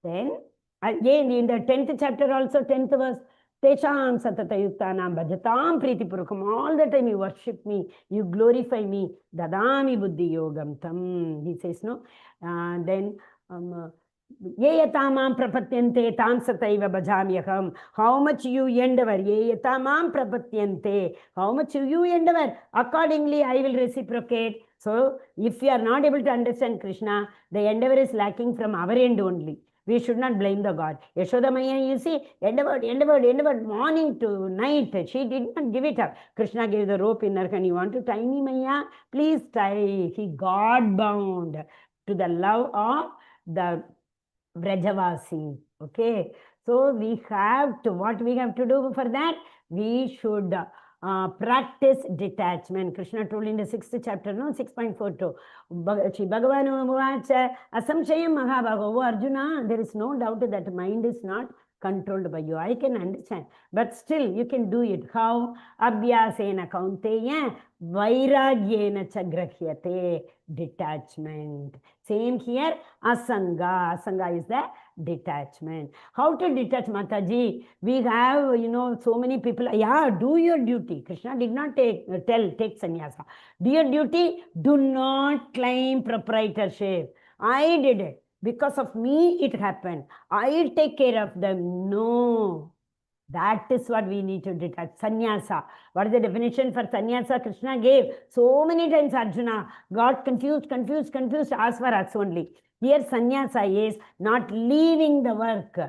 Then, again in the 10th chapter also, 10th verse, Tesham satatayuktanam bhajatam pritipurukam. All the time you worship me, you glorify me. Dadami buddhi yogam tam. He says, no. Then, ye yatamam prapatyante tam sataiva bhajamyaham. How much you endeavor, ye yatamam prapatyante. How much you endeavor, accordingly I will reciprocate. So, if you are not able to understand Krishna, the endeavor is lacking from our end only. We should not blame the God. Yashoda Maya, you see, endeavored, morning to night. She did not give it up. Krishna gave the rope in her hand. You want to tie me, Maya? Please tie. He got bound to the love of the Vrajavasi. Okay. So we have to, what we have to do for that? We should practice detachment. Krishna told in the 6th chapter, no, 6.42. Shri Bhagavan Vacha Asamshayam Mahabhago. Arjuna, there is no doubt that mind is not controlled by you. I can understand. But still, you can do it. How? Abhyasena kaunteya vairagyena chagrahyate. Detachment. Same here. Asanga. Asanga is the detachment. How to detach, Mataji? We have, so many people. Yeah, do your duty. Krishna did not take sannyasa. Do your duty. Do not claim proprietorship. I did it. Because of me, it happened. I take care of them. No. That is what we need to detach. Sannyasa. What is the definition for sannyasa? Krishna gave so many times. Arjuna got confused. As for us only. Here sannyasa is not leaving the work,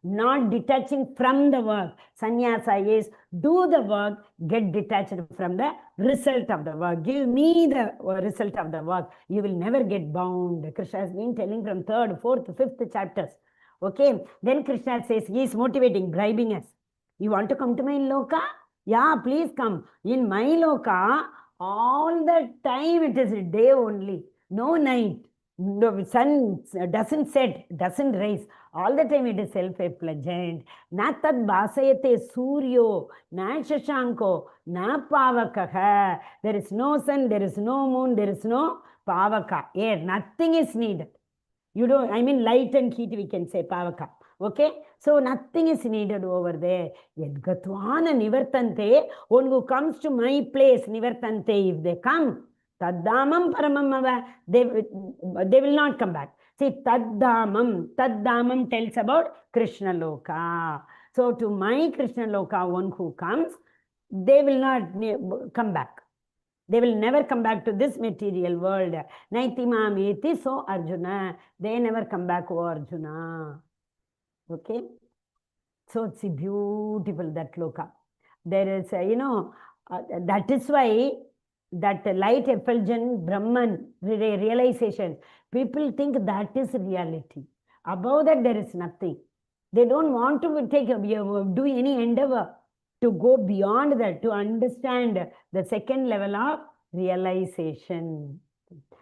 not detaching from the work. Sannyasa is do the work, get detached from the result of the work. Give me the result of the work. You will never get bound. Krishna has been telling from 3rd, 4th, 5th chapters. Okay. Then Krishna says he is motivating, bribing us. You want to come to my loka? Yeah, please come. In my loka, all the time it is a day only. No night. The sun doesn't set, doesn't rise. All the time it is self-effulgent. Na tad basayate suryo, na shashanko, na pavakaha. There is no sun, there is no moon, there is no pavaka. Air, nothing is needed. Light and heat we can say pavaka. Okay? So nothing is needed over there. Yadgatvana nivartante. One who comes to my place, nivartante, if they come, Taddamam paramamava, they will not come back. See, Taddamam tells about Krishna Loka. So to my Krishna Loka, one who comes, they will not come back. They will never come back to this material world. Naitimameti, so Arjuna. They never come back, oh Arjuna. Okay? So it's beautiful, that Loka. There is, that is why that light effulgent Brahman realization, people think that is reality. Above that, there is nothing. They don't want to do any endeavor to go beyond that, to understand the second level of realization.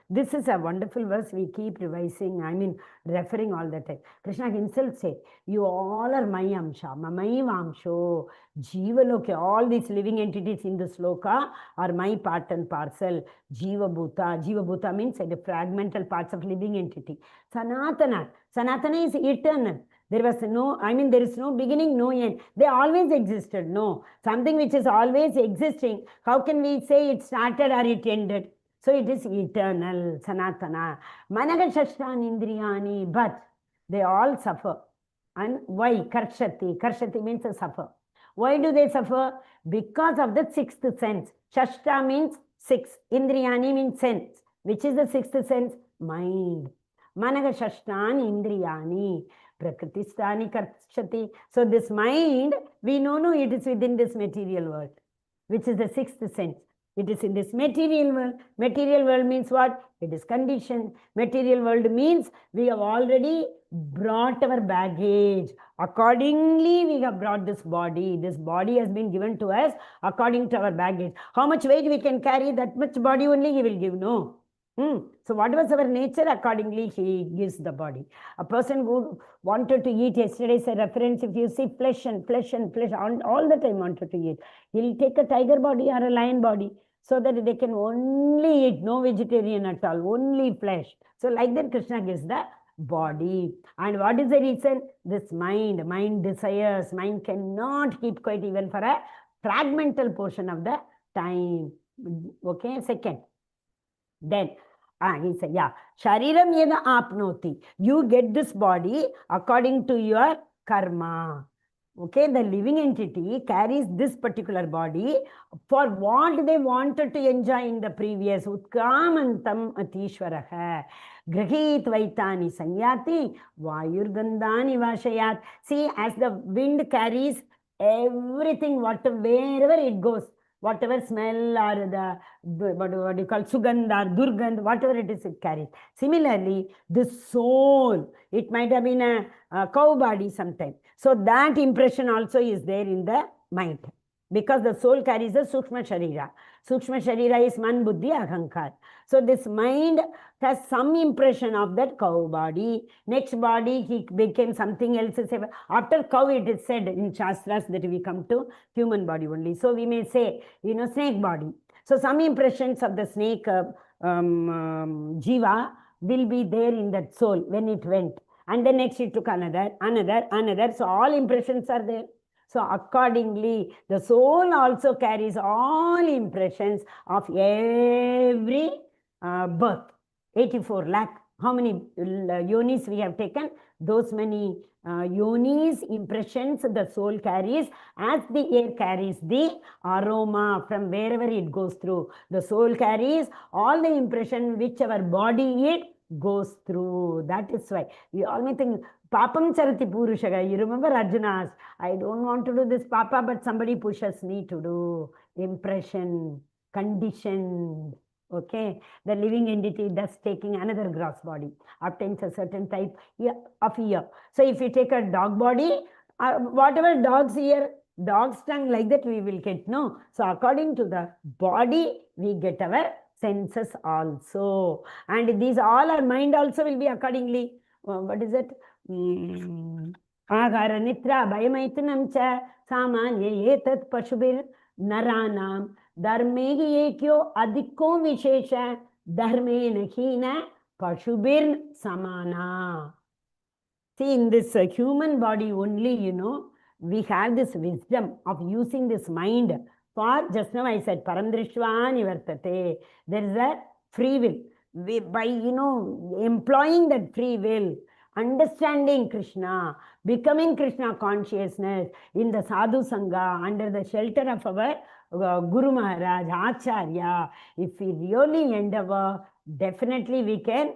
This is a wonderful verse we keep revising, referring all the time. Krishna himself said, you all are my amsha, mamaiva amsho, jivaloka, all these living entities in this loka are my part and parcel. Jiva bhuta means the fragmental parts of living entity. Sanatana is eternal. There was there is no beginning, no end. They always existed. No. Something which is always existing, how can we say it started or it ended? So it is eternal, Sanatana. Managa Shashtan Indriyani, but they all suffer. And why? Karshati. Karshati means suffer. Why do they suffer? Because of the sixth sense. Shashta means six. Indriyani means sense. Which is the sixth sense? Mind. Managa shashtani indriyani. Prakritistani karshati. So this mind, we know it is within this material world, which is the sixth sense. It is in this material world. Material world means what? It is conditioned. Material world means we have already brought our baggage. Accordingly, we have brought this body. This body has been given to us according to our baggage. How much weight we can carry, that much body only he will give, no. So what was our nature, accordingly he gives the body. A person who wanted to eat, yesterday's a reference, if you see flesh and flesh and flesh, all the time wanted to eat, he'll take a tiger body or a lion body, so that they can only eat, no vegetarian at all, only flesh. So like that Krishna gives the body. And what is the reason? This mind desires, mind cannot keep quiet even for a fragmental portion of the time. Okay, second. Then, he said, yeah, Shariram yeda apnoti. You get this body according to your karma. Okay, the living entity carries this particular body for what they wanted to enjoy in the previous. Utkramantam atishwaraha. Grahit vaitani sanyati vayurgandhani vashayat. See, as the wind carries everything, wherever it goes, whatever smell or the, what you call, sugandha, durgandh, whatever it is, it carries. Similarly, the soul, it might have been a cow body sometime. So that impression also is there in the mind. Because the soul carries a Sukshma Sharira. Sukshma Sharira is Man, Buddhi, Ahankar. So this mind has some impression of that cow body. Next body, he became something else. After cow, it is said in Shastras that we come to human body only. So we may say, snake body. So some impressions of the snake jiva will be there in that soul when it went. And then next it took another. So all impressions are there. So accordingly, the soul also carries all impressions of every birth. 84 lakh. How many yonis we have taken? Those many yonis, impressions the soul carries, as the air carries the aroma from wherever it goes through. The soul carries all the impression which our body it goes through. That is why we all may think, Papam charati purushaga. You remember Arjuna asked, I don't want to do this papa, but somebody pushes me to do. Impression, conditioned. Okay, the living entity thus taking another gross body, obtains a certain type of ear. So if you take a dog body, whatever dog's ear, dog's tongue, like that we will get, no. So according to the body, we get our senses also. And these all our mind also will be accordingly. What is it? Agara nitra bhayamaitunam cha samanya etat pashubir naranam dharmehi ekyo adhiko vishesha dharme nahina pashubir samana. See, in this human body only, we have this wisdom of using this mind for, just now I said, paramdrishva nivartate. There is a free will. By, employing that free will, understanding Krishna, becoming Krishna consciousness in the sadhu sangha, under the shelter of our Guru Maharaj, Acharya, if we really endeavor, definitely we can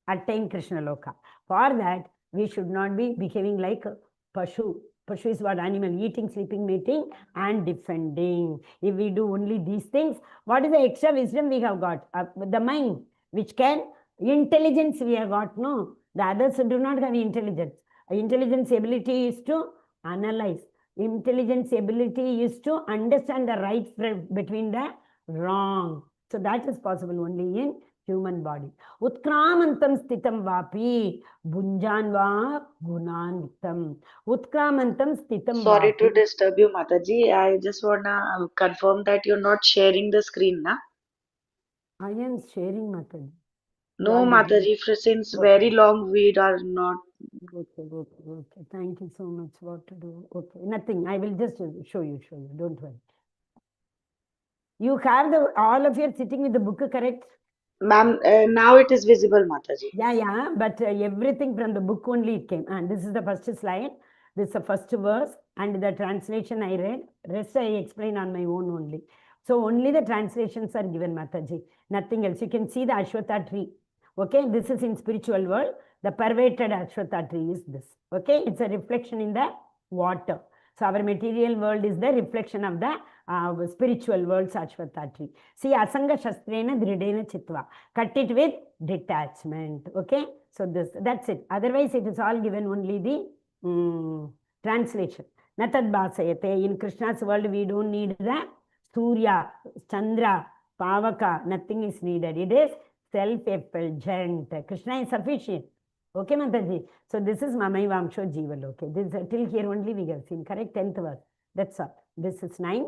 attain Krishna Loka. For that, we should not be behaving like Pashu. Pashu is what? Animal, eating, sleeping, mating, and defending. If we do only these things, what is the extra wisdom we have got? The mind, which can, intelligence we have got, no. The others do not have intelligence. Intelligence ability is to analyze. Intelligence ability is to understand the right between the wrong. So that is possible only in human body. Utkramantam sthitam vapi bunjan va gunantam. Utkramantam sthitam vapi. Sorry to disturb you, Mataji. I just wanna confirm that you're not sharing the screen, na? I am sharing, Mataji. No, Mataji, since very long we are not. Okay. Thank you so much. What to do? Okay, nothing. I will just show you. Don't worry. You have all of you are sitting with the book, correct? Ma'am, now it is visible, Mataji. Yeah, but everything from the book only it came. And this is the first slide. This is the first verse. And the translation I read. Rest I explain on my own only. So only the translations are given, Mataji. Nothing else. You can see the Ashwatha tree. Okay, this is in spiritual world. The pervaded Ashwatha tree is this. Okay, it's a reflection in the water. So our material world is the reflection of the spiritual world's Ashwatha tree. See, Asanga Shastrena Dridena Chitva. Cut it with detachment. Okay, so that's it. Otherwise, it is all given only the translation. Natad Bhasayate. In Krishna's world, we don't need the Surya, Chandra, Pavaka. Nothing is needed. It is self-effulgent. Krishna is sufficient. Okay, Mataji. So this is Mamai Vamsho Jival. Okay, this till here only we have seen. Correct? 10th verse. That's all. This is 9.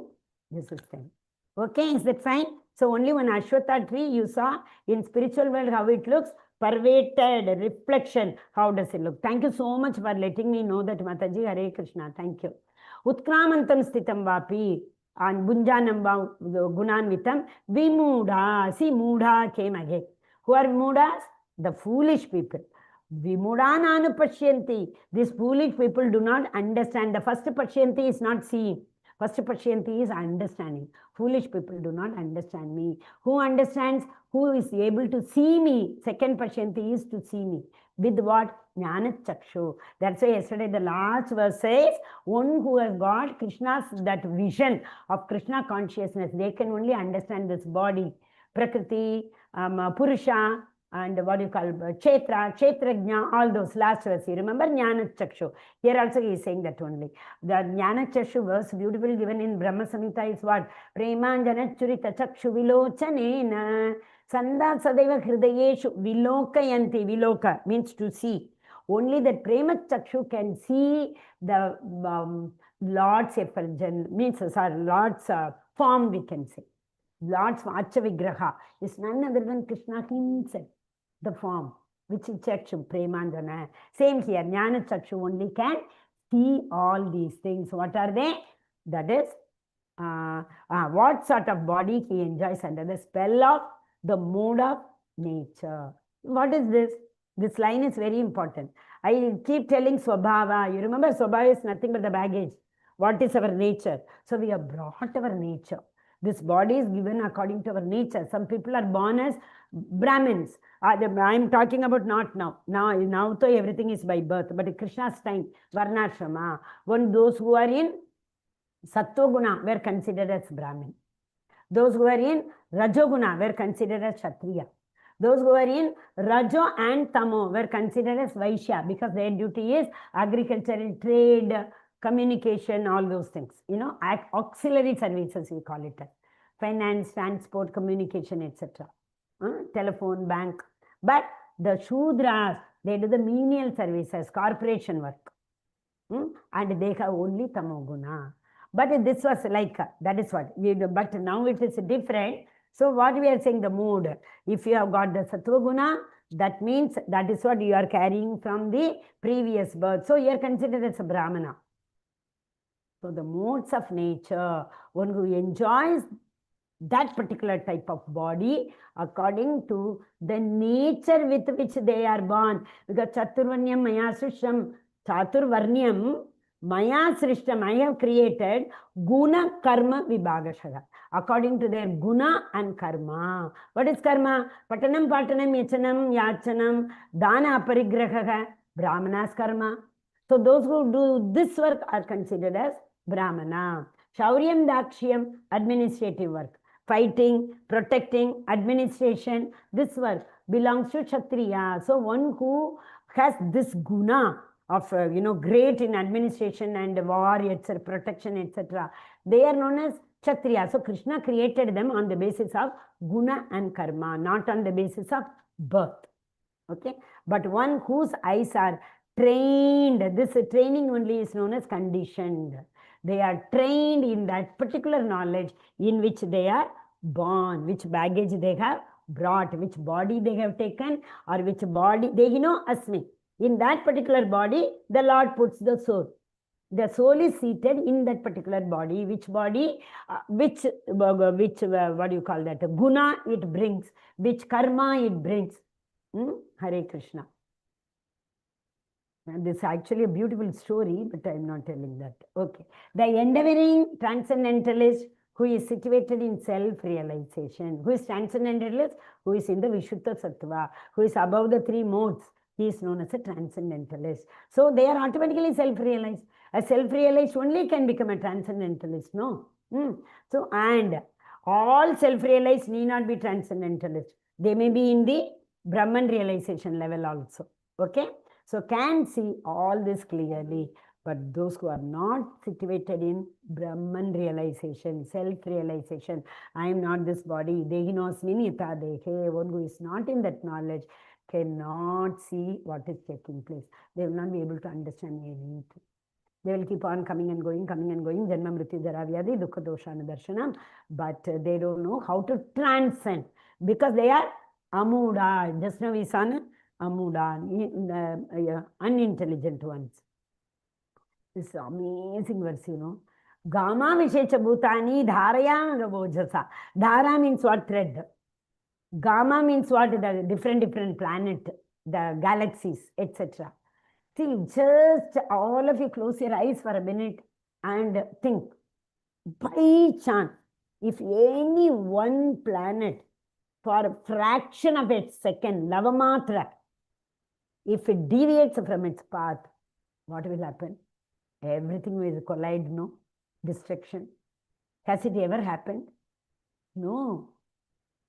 This is 10. Okay, is that fine? So only one Ashwatha tree you saw in spiritual world how it looks. Pervaded reflection. How does it look? Thank you so much for letting me know that, Mataji. Hare Krishna. Thank you. Utkramantam stitam vapi. And Bunjanam Gunanvitam. Vimuda. See, Muda came again. Who are Mudas? The foolish people. Vimudana Pashyanti. These foolish people do not understand. The first Pashyanti is not seeing. First Pashyanti is understanding. Foolish people do not understand me. Who understands? Who is able to see me? Second Pashyanti is to see me. With what? Jnana Chakshu. That's why yesterday the last verse says, one who has got Krishna's, that vision of Krishna consciousness, they can only understand this body. Prakriti, Purusha, and what you call Kshetrajna, all those last verse. You remember Jnana Chakshu. Here also he is saying that only. The Jnana Chakshu verse, beautifully given in Brahma Samhita, is what? Premanjana Churita Chakshu Vilochanena Sanda Sadeva Hridayeshu Vilokayanti. Viloka means to see. Only that Prema Chakshu can see the Lord's effulgence, means Lord's form, we can say. Lord's Vacha Vigraha is none other than Krishna himself. The form, which is Chakshu, Premanjana. Same here, Jnana Chakshu only can see all these things. What are they? That is, what sort of body he enjoys under the spell of the mode of nature. What is this? This line is very important. I keep telling Swabhava. You remember Swabhava is nothing but the baggage. What is our nature? So we have brought our nature. This body is given according to our nature. Some people are born as Brahmins. I am talking about not now. Now so everything is by birth. But in Krishna's time, Varnashrama, when those who are in Sattva-guna were considered as Brahmin. Those who are in Rajoguna were considered as Kshatriya. Those who are in Rajo and Tamo were considered as Vaishya because their duty is agricultural, trade, communication, all those things. You know, auxiliary services we call it. Finance, transport, communication, etc. Telephone, bank. But the Shudras, they do the menial services, corporation work. And they have only Tamoguna. But this was like, that is what. But now it is different. So what we are saying, the mood. If you have got the Sattva Guna, that means that is what you are carrying from the previous birth. So you are considered as a Brahmana. So the modes of nature, one who enjoys that particular type of body according to the nature with which they are born. Because Chaturvarnyam Maya Srishtam, Chaturvarnyam Maya Srishtam, I have created Guna Karma Vibhagashara. According to their Guna and Karma. What is Karma? Patanam, Patanam, Yachanam, Yachanam, Dana Aparigraha, Brahmana's Karma. So those who do this work are considered as Brahmana. Shauryam, Dakshyam, administrative work. Fighting, protecting, administration, this work belongs to Kshatriya. So one who has this guna of, great in administration and war, etc., protection, etc., they are known as Kshatriya. So Krishna created them on the basis of guna and karma, not on the basis of birth. Okay? But one whose eyes are trained, this training only is known as conditioned. They are trained in that particular knowledge in which they are born, which baggage they have brought, which body they have taken, or which body, they Asmi. In that particular body, the Lord puts the soul. The soul is seated in that particular body. Which body, which what do you call that? Guna it brings, which karma it brings. Hare Krishna. And this is actually a beautiful story, but I am not telling that. Okay. The endeavoring transcendentalist who is situated in self-realization. Who is transcendentalist? Who is in the Vishuddha Sattva, who is above the three modes. He is known as a transcendentalist. So they are automatically self-realized. A self-realized only can become a transcendentalist, no? So, and all self-realized need not be transcendentalist. They may be in the Brahman realization level also. Okay? So can see all this clearly. But those who are not situated in Brahman realization, self-realization, I am not this body, dehinosmi nita dehe, one who is not in that knowledge cannot see what is taking place. They will not be able to understand anything. They will keep on coming and going, Janma Mrityu Jara Vyadhi, Dukkha Doshana Darshanam, but they don't know how to transcend because they are amuda. Just now we saw amuda, unintelligent ones. This is amazing verse, you know. Gama Vishecha Bhutani Dharaya Gabojasa. Dhara means what? Thread. Gamma means what? The different planet, the galaxies, etc. See, just all of you close your eyes for a minute and think. By chance, if any one planet for a fraction of a second, lavamatra, if it deviates from its path, what will happen? Everything will collide, no? Destruction. Has it ever happened? No.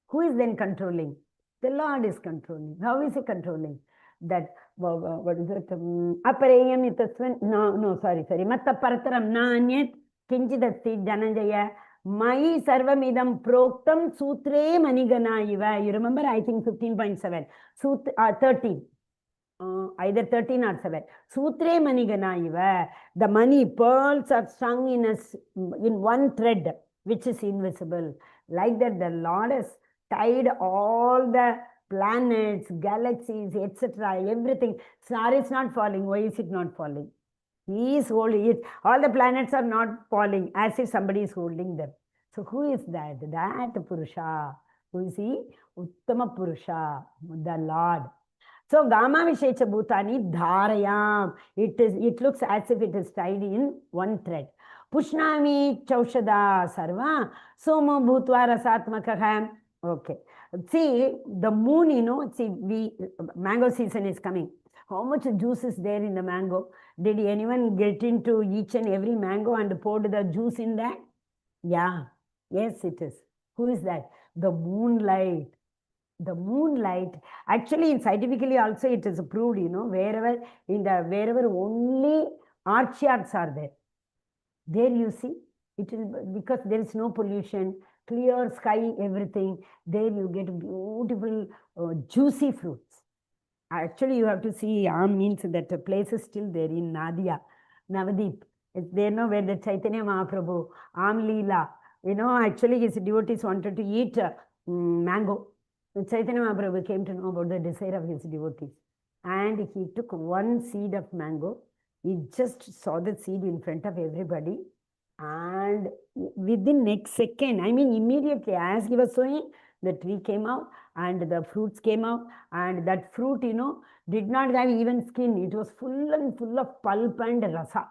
Who is then controlling? The Lord is controlling. How is He controlling? That, what is it? Apareyam itasvan, no, sorry. Matta parataram nanyat kinchidasti jananjaya mai sarvamidam proktam sutre manigana iva. You remember, I think 15.7. 13. Either 13 or 7. Sutre manigana iva. The money pearls are strung in one thread, which is invisible. Like that, the Lord has tied all the planets, galaxies, etc., everything. Star is not falling. Why is it not falling? He is holding it. All the planets are not falling as if somebody is holding them. So who is that? That Purusha. Who is he? Uttama Purusha, the Lord. So Gama Vishecha Bhutani Dharayam. It looks as if it is tied in one thread. Pushnami Chaushada Sarva Somo Bhutva Rasatmakaham. Okay. See, the moon, you know, mango season is coming. How much juice is there in the mango? Did anyone get into each and every mango and poured the juice in that? Yeah. Yes, it is. Who is that? The moonlight. The moonlight. Actually, scientifically also it is proved, you know, wherever only orchards are there. There you see, it is because there is no pollution, clear sky, everything. There you get beautiful, juicy fruits. Actually, you have to see, means that the place is still there in Nadia, Navadip. It's there, no, where the Chaitanya Mahaprabhu, Leela, you know, actually his devotees wanted to eat mango. Chaitanya Mahaprabhu came to know about the desire of his devotees. And he took one seed of mango. He just saw the seed in front of everybody. And within next second, I mean immediately as he was sowing, the tree came out and the fruits came out. And that fruit, you know, did not have even skin. It was full of pulp and rasa.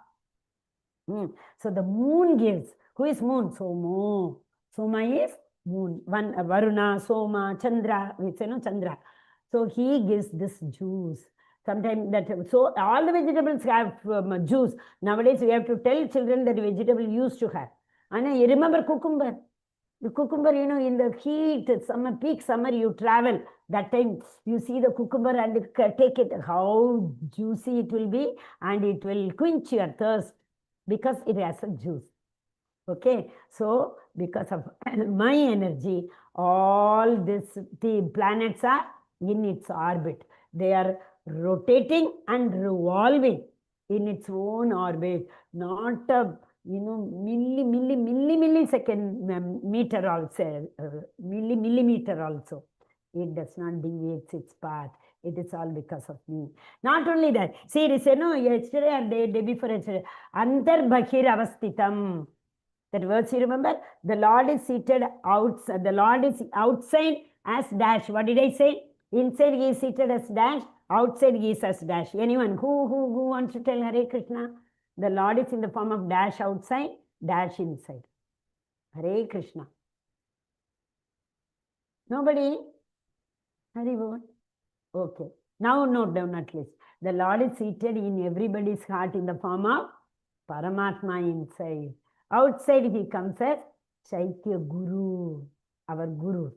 So the moon gives. Who is moon? Somo. Soma is moon. One Varuna, Soma, Chandra. We say no Chandra. So he gives this juice. Sometimes that, so all the vegetables have juice. Nowadays we have to tell children that vegetable used to have. And you remember cucumber. The cucumber, you know, in the heat, summer, peak summer, you travel. That time you see the cucumber and take it, how juicy it will be, and it will quench your thirst because it has a juice. Okay, so because of my energy, all the planets are in its orbit. They are rotating and revolving in its own orbit, not a millisecond meter also, millimeter also. It does not deviate its path. It is all because of me. Not only that, see, it said, no, yesterday and day before yesterday, Antarbhir Avastitam. That verse you remember? The Lord is seated outside. The Lord is outside as dash. What did I say? Inside he is seated as dash. Outside he is as dash. Anyone who wants to tell Hare Krishna? The Lord is in the form of dash outside, dash inside. Hare Krishna. Nobody? Hare Bol. Okay. Now note down at least. The Lord is seated in everybody's heart in the form of Paramatma inside. Outside he comes as Chaitya Guru, our gurus,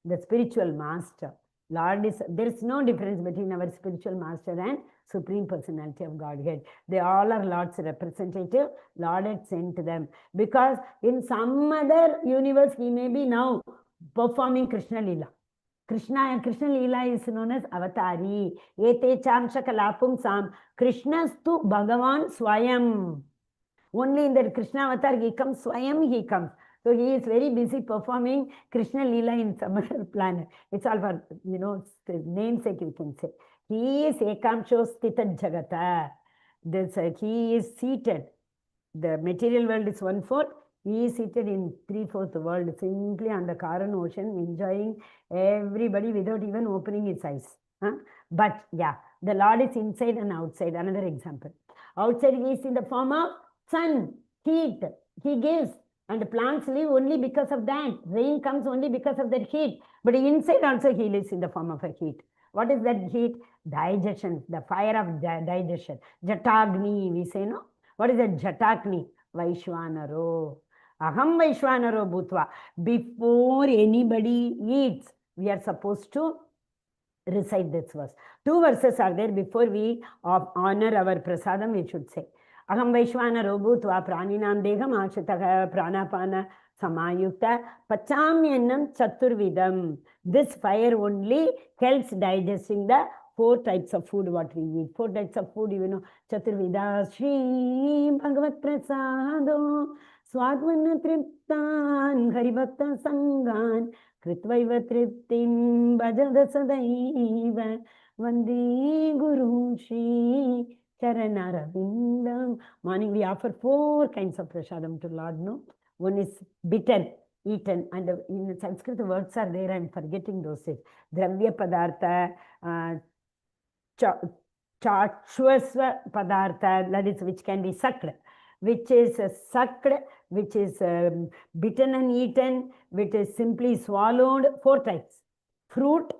the spiritual master. Lord is, there is no difference between our spiritual master and Supreme Personality of Godhead. They all are Lord's representative. Lord had sent them. Because in some other universe, he may be now performing Krishna Leela. Krishna Leela is known as Avatari. Ete chamsha kalapum sam. Krishnastu Bhagavan Swayam. Only in the Krishna avatar he comes, Swayam he comes. So he is very busy performing Krishna Leela in some other planet. It's all for, namesake you can say. He is Ekamsho Stita Jagata. He is seated. The material world is 1/4. He is seated in 3/4 world, simply on the Karan ocean, enjoying everybody without even opening his eyes. But yeah, the Lord is inside and outside. Another example. Outside he is in the form of sun, heat. He gives. And plants live only because of that. Rain comes only because of that heat. But inside also he lives in the form of a heat. What is that heat? Digestion, the fire of digestion. Jatagni, we say, no? What is that Jatagni? Vaishwanaro. Aham Vaishwanaro Bhutva. Before anybody eats, we are supposed to recite this verse. 2 verses are there before we honor our prasadam, we should say. Aham Vaishwanaro Bhutva Praninam Deham Ashitaha Pranapana Samayukta Pachamyanam Chaturvidam. This fire only helps digesting the 4 types of food what we eat. 4 types of food, Chaturvida Shri Bhagavat Prasado Swadvana Triptan Haribhakta Sangan Kritvaiva Triptim Bhajada Sadaiva Vande Guru Shri Charanaravindam. Morning we offer 4 kinds of prasadam to Lord, no? One is bitter, eaten, and in Sanskrit the words are there, I am forgetting those things. Dravya Padartha, Chachvasva Padartha, that is which can be sucked, which is sucked, which is bitten and eaten, which is simply swallowed. 4 types. Fruit,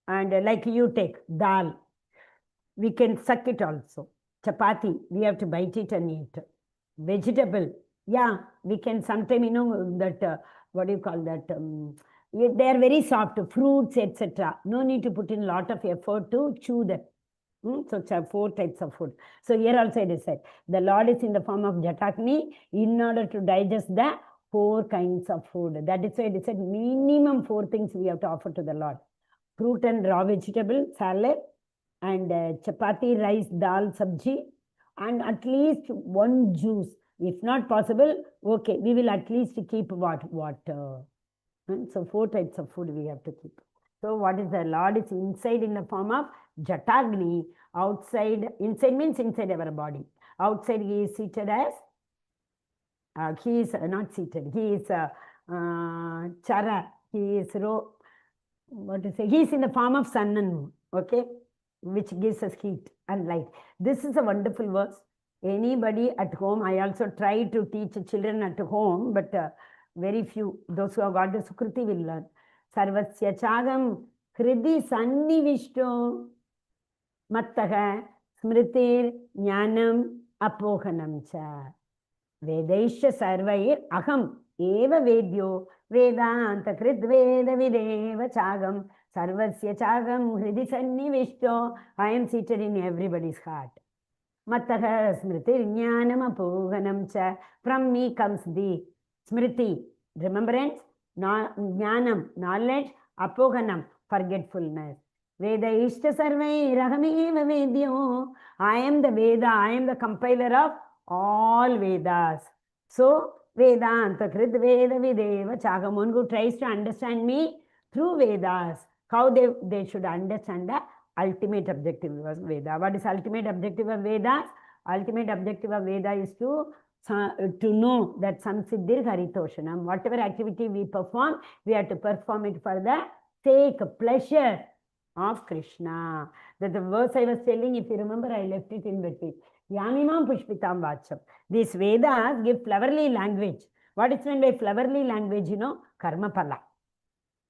and like you take, dal, we can suck it also. Chapati, we have to bite it and eat. Vegetable, yeah, we can sometime, that, what do you call that? They are very soft, fruits, etc. No need to put in a lot of effort to chew them. So 4 types of food. So here also it is said, the Lord is in the form of Jatakni in order to digest the 4 kinds of food. That is why it is said minimum 4 things we have to offer to the Lord. Fruit and raw vegetable, salad, and chapati, rice, dal, sabji, and at least 1 juice. If not possible, okay, we will at least keep what? Water. So 4 types of food we have to keep. So what is the Lord is inside in the form of Jatagni, outside, inside means inside our body. Outside he is seated as, he is not seated, he is Chara, he is what to say, he is in the form of sun and moon, okay, which gives us heat and light. This is a wonderful verse. Anybody at home, I also try to teach children at home, but very few, those who have got the Sukriti will learn. Sarvasya chagam hridi sannivishto mattaha smritir jnanam apohanam cha. Vedaisha sarvair aham eva vedyo vedanta krit veda videva chagam sarvasya chagam hridi sannivishto. I am seated in everybody's heart. Mattaha smritir jnanam apohanam cha. From me comes the smriti, remembrance, jnanam, knowledge, apohanam, forgetfulness. Veda ishta sarvai rahameva vedyo. I am the Veda, I am the compiler of all Vedas. So, Vedanta krit veda videva chagam. One who tries to understand me through Vedas, how they should understand the ultimate objective of Veda. What is ultimate objective of Vedas? Ultimate objective of Veda is to know that samsiddhir haritoshanam. Whatever activity we perform, we have to perform it for the sake, pleasure of Krishna. That the verse I was telling, if you remember, I left it in between. Yamimam pushpitam vacham. These Vedas give flowery language. What is meant by flowery language? Karma pala.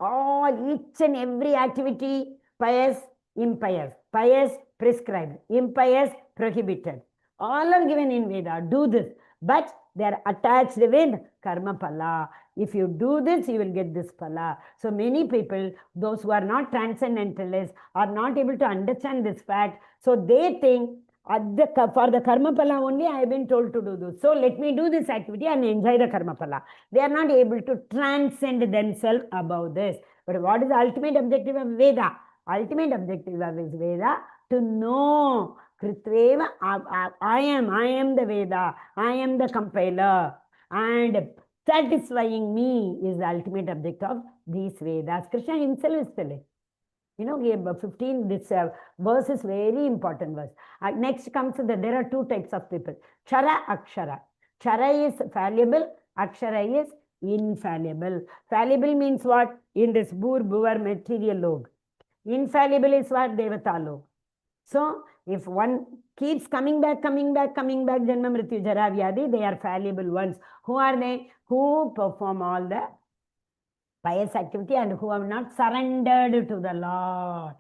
All, each and every activity, pious, impious, pious, prescribed, impious, prohibited. All are given in Veda. Do this. But they are attached with karma pala. If you do this, you will get this pala. So many people, those who are not transcendentalists, are not able to understand this fact. So they think, for the karma pala only, I have been told to do this. So let me do this activity and enjoy the karma pala. They are not able to transcend themselves above this. But what is the ultimate objective of Veda? Ultimate objective of this Veda, to know Kritveva, I am the Veda, I am the compiler, and satisfying me is the ultimate objective of these Vedas. Krishna himself is telling. We have 15, this verse is very important verse. Next comes there are two types of people. Chara, Akshara. Chara is fallible, Akshara is infallible. Fallible means what? In this Bhuvar material log. Infallible is what? Devata log. So, if one keeps coming back, Janma Mrityu Jara Vyadi, they are fallible ones. Who are they? Who perform all the pious activity and who have not surrendered to the Lord.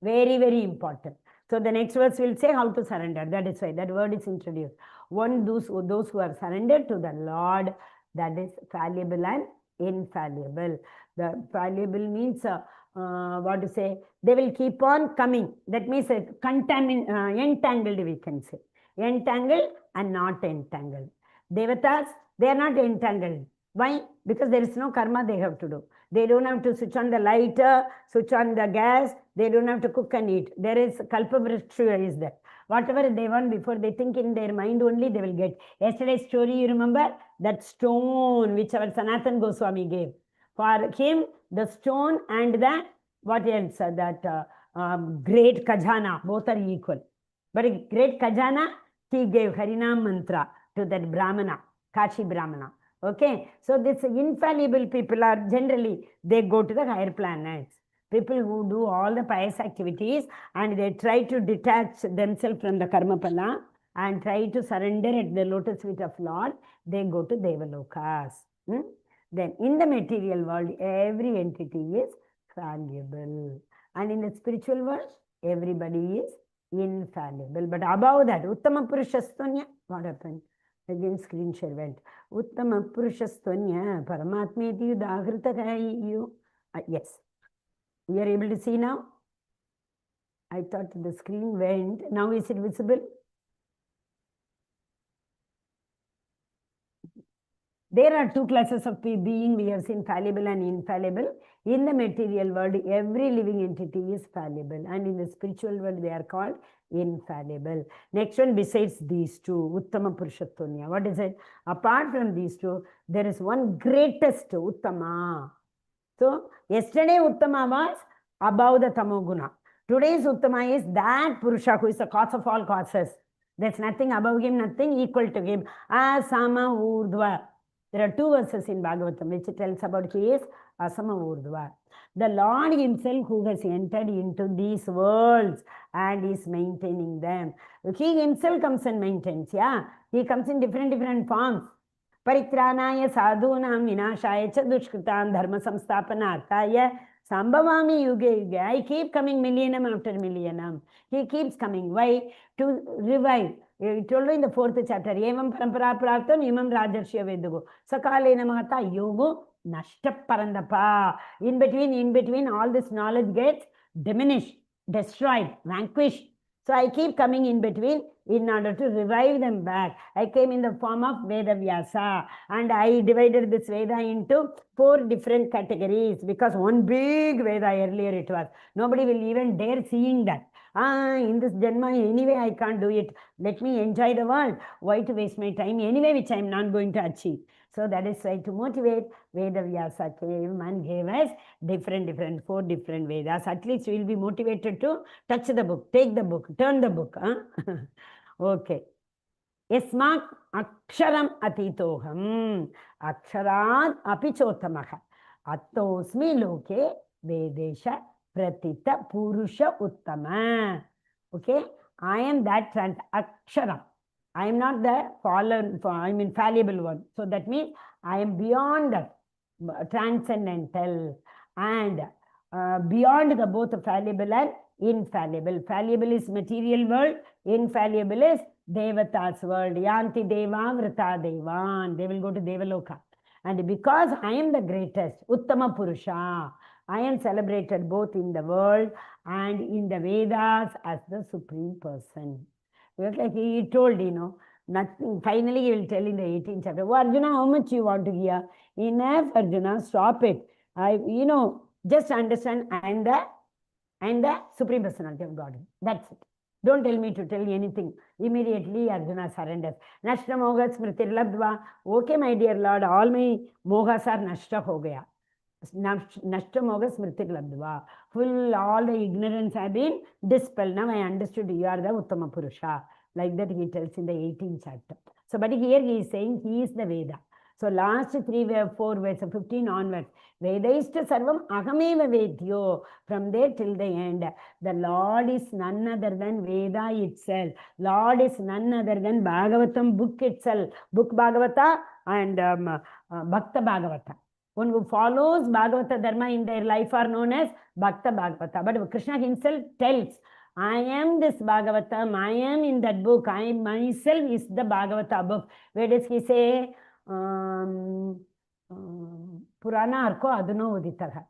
Very, very important. So the next verse will say how to surrender. That is why that word is introduced. Those who have surrendered to the Lord, that is fallible and infallible. The fallible means, what to say? They will keep on coming. That means entangled, we can say. Entangled and not entangled. Devatas, they are not entangled. Why? Because there is no karma they have to do. They don't have to switch on the lighter, switch on the gas. They don't have to cook and eat. There is kalpavriksha is there. Whatever they want, before they think in their mind only, they will get. Yesterday's story, you remember? That stone which our Sanatan Goswami gave. For him, the stone and the, what else? That great Kajana, both are equal. But a great Kajana, he gave Harinam mantra to that Brahmana, Kashi Brahmana. Okay, so these infallible people are generally, they go to the higher planets. People who do all the pious activities and they try to detach themselves from the karma pala and try to surrender at the lotus feet of Lord, they go to Devalokas. Then in the material world, every entity is fallible. And in the spiritual world, everybody is infallible. But above that, Uttama Purushastanya, what happened? Again, screen share went. Uttama Purushastanya, Paramatmeti Udahrita. Yes. You are able to see now? I thought the screen went. Now is it visible? There are two classes of being. We have seen fallible and infallible. In the material world, every living entity is fallible. And in the spiritual world, they are called infallible. Next one, besides these two, Uttama Purushattonya. What is it? Apart from these two, there is one greatest Uttama. So, yesterday Uttama was above the Tamoguna. Today's Uttama is that Purusha who is the cause of all causes. There's nothing above him, nothing equal to him. Asama Urdhva. There are two verses in Bhagavatam which tells about he is Asama Urdhva. The Lord himself who has entered into these worlds and is maintaining them. He himself comes and maintains, yeah. He comes in different forms. Paritranaya sadhunam vinashaya cha dushkritam dharma samsthapanarthaya sambhavami yuge yuge. I keep coming millennium after millennium. He keeps coming. Why? To revive. He told in the 4th chapter, Evam parampara praptam imam rajarshya vedugo. Sakalena mahata yogo nashta parandapa. In between, all this knowledge gets diminished, destroyed, vanquished. So I keep coming in between in order to revive them back. I came in the form of Veda Vyasa and I divided this Veda into 4 different categories because one big Veda earlier it was. Nobody will even dare seeing that. In this Janma, anyway, I can't do it. Let me enjoy the world. Why to waste my time anyway, which I am not going to achieve? So that is why to motivate, Veda Vyasa man gave us different, 4 different Vedas. At least we will be motivated to touch the book, take the book, turn the book. Okay. Yasmat aksharam atitoham aksharat apichotamaha attosmi loke vedesha pratita purusha uttama. Okay, I am that aksharam. I am not the fallible one. So that means I am beyond that, transcendental, and beyond the both fallible and infallible. Fallible is material world, infallible is Devata's world. Yanti Deva Vrata Devan. They will go to Devaloka. And because I am the greatest, Uttama Purusha, I am celebrated both in the world and in the Vedas as the Supreme Person. Like he told, nothing. Finally, he will tell in the 18th chapter, oh, Arjuna, how much you want to hear? Enough, Arjuna, stop it. Just understand, I am the Supreme Personality of God. That's it. Don't tell me to tell anything. Immediately Arjuna surrenders. Nashta moha smritir labdva. Okay, my dear Lord, all my mohas are nashta ho gaya. Nashta moha smritir labdva. Full, all the ignorance have been dispelled. Now I understood you are the Uttama Purusha. Like that he tells in the 18th chapter. So, but here he is saying he is the Veda. So last 4 verses, 15 onwards, Vedaista sarvam ahameva vedyo. From there till the end, the Lord is none other than Veda itself. Lord is none other than Bhagavatam book itself. Book Bhagavata and Bhakta Bhagavata. One who follows Bhagavata Dharma in their life are known as Bhakta Bhagavata. But Krishna himself tells, I am this Bhagavatam, I am in that book, I myself is the Bhagavata book. Where does he say? Purana arko adano uditaha.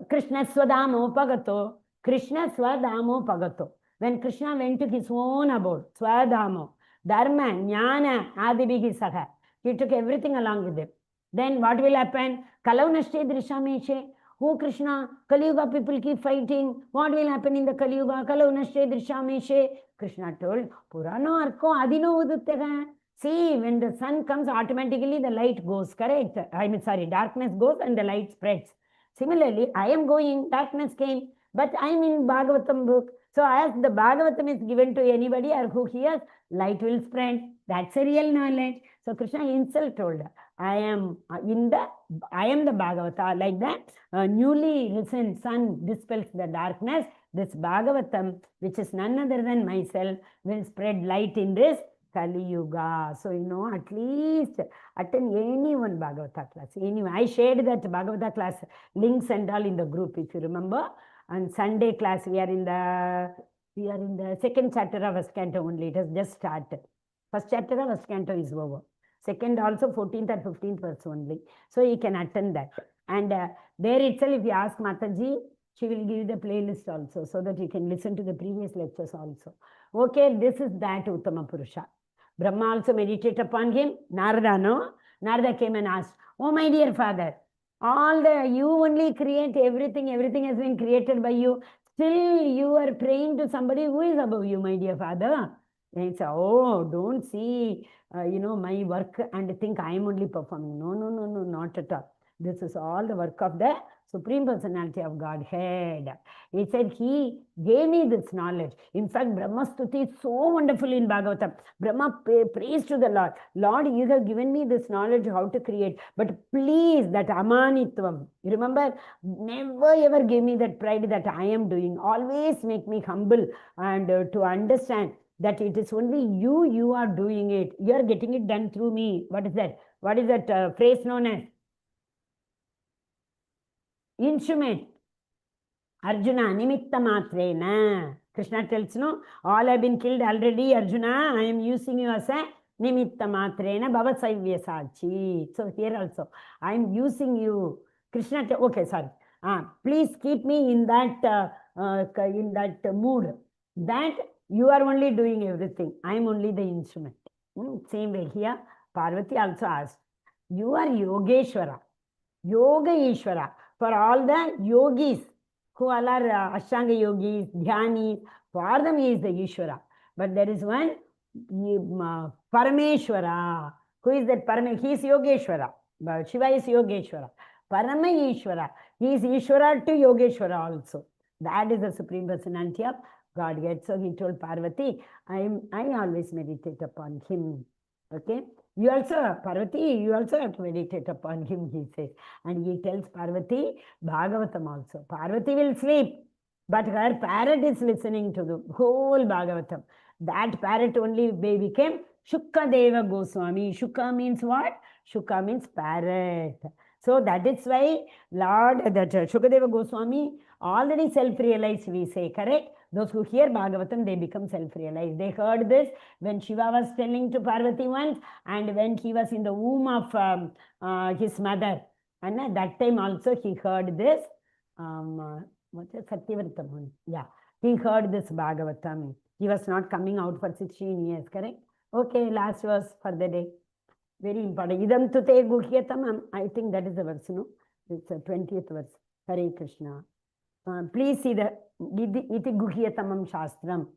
Krishna Swadamo Pagato. Krishna Swadamo Pagato. When Krishna went to his own abode, Swadamo, Dharma, Jnana, Adibhihi Saha, he took everything along with him. Then what will happen? Kalau nashte drishameshe. Who Krishna? Kali Yuga people keep fighting. What will happen in the Kali Yuga? Kalau nashte drishameshe. Krishna told, Purano arko adino udutega. See, when the sun comes, automatically the light goes, correct? Darkness goes and the light spreads. Similarly, I am going, darkness came, but I am in Bhagavatam book. So as the Bhagavatam is given to anybody or who hears, light will spread. That's a real knowledge. So Krishna himself told, I am the Bhagavata. Like that, newly risen sun dispels the darkness. This Bhagavatam, which is none other than myself, will spread light in this Kali Yuga. So, at least attend any one Bhagavata class. Anyway, I shared that Bhagavata class links and all in the group, if you remember. And Sunday class, we are in the second chapter of first canto only. It has just started. First chapter of first canto is over. Second also 14th and 15th verse only. So you can attend that. And there itself, if you ask Mataji, she will give you the playlist also, so that you can listen to the previous lectures also. Okay, this is that Uttama Purusha. Brahma also meditated upon him. Narada came and asked, oh my dear father, you only create everything has been created by you. Still you are praying to somebody who is above you, my dear father. And he said, oh, don't see, my work and think I am only performing. No, not at all. This is all the work of the Supreme Personality of Godhead. He said, he gave me this knowledge. In fact, Brahma Stuti is so wonderful in Bhagavatam. Brahma prays to the Lord. Lord, you have given me this knowledge how to create. But please, that amanitvam, you remember, never ever give me that pride that I am doing. Always make me humble and to understand that it is only you are doing it. You are getting it done through me. What is that? What is that phrase known as? Instrument. Arjuna, nimitta matrena. Krishna tells, no, all have been killed already. Arjuna, I am using you as a nimitta matrena bhavasaivya sachi. So here also, I am using you. Krishna, okay, sorry. Please keep me in that mood. That you are only doing everything. I am only the instrument. Same way here, Parvati also asked, you are Yogeshwara, Yoga Ishvara. For all the yogis who all are Ashtanga yogis, dhyanis. For them, he is the Ishvara. But there is one Parameshwara. Who is that Parameshwara? He is Yogeshwara. But Shiva is Yogeshwara. Parama Ishvara. He is Ishvara to Yogeshwara also. That is the Supreme Personality of Godhead. So he told Parvati, I always meditate upon him. Okay? You also, Parvati, you also have to meditate upon him, he says. And he tells Parvati, Bhagavatam also. Parvati will sleep, but her parrot is listening to the whole Bhagavatam. That parrot only became Shukadeva Goswami. Shuka means what? Shuka means parrot. So that is why Lord, that Shukadeva Goswami already self-realized, we say, correct? Those who hear Bhagavatam, they become self-realized. They heard this when Shiva was telling to Parvati once, and when he was in the womb of his mother. And at that time also he heard this. What's it? Satyavratam. Yeah, he heard this Bhagavatam. He was not coming out for 16 years, correct? Okay, last verse for the day. Very important. Idam tute guhyatamam. I think that is the verse, no? It's the 20th verse. Hare Krishna. Please see the iti guhyatamam shastram.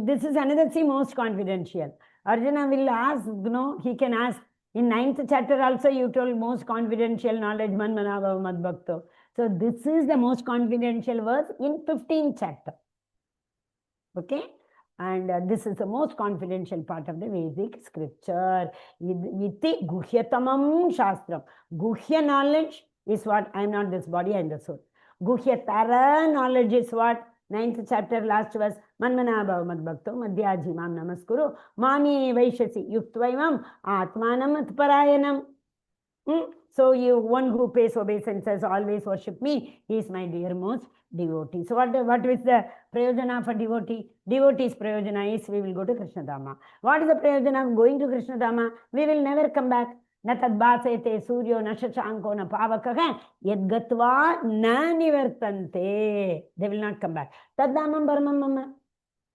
This is another, see, most confidential. Arjuna will ask, no, he can ask. In 9th chapter also you told most confidential knowledge, manmanava madbhakto. So this is the most confidential verse in 15th chapter. Okay? And this is the most confidential part of the Vedic scripture. Iti guhyatamam shastram. Guhya knowledge is what? I am not this body, I am the soul. Guhyatara knowledge is what? 9th chapter, last verse. Manmanabhav madbhakto madhyajimam namaskuru mami vaishasi yuktvaimam atmanam atparayanam. So you, one who pays obeisances, always worship me. He is my dearmost devotee. So what is the prayojana for devotee? Devotee's prayojana is we will go to Krishna Dhamma. What is the prayojana of going to Krishna Dhamma? We will never come back. Na tadbhasete suryo na shashanko na pavakaha yadgatva na nivartante. They will not come back. Taddhamam paramam mama.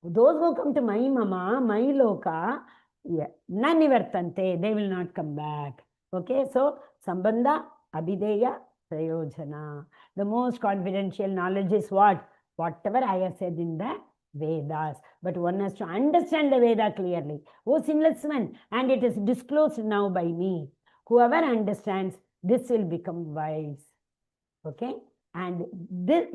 Those who come to my mama, my loka, na nivartante. They will not come back. Okay, so Sambandha, Abhideya, Prayojana. The most confidential knowledge is what? Whatever I have said in the Vedas. But one has to understand the Veda clearly. Oh, sinless one. And it is disclosed now by me. Whoever understands, this will become wise. Okay? And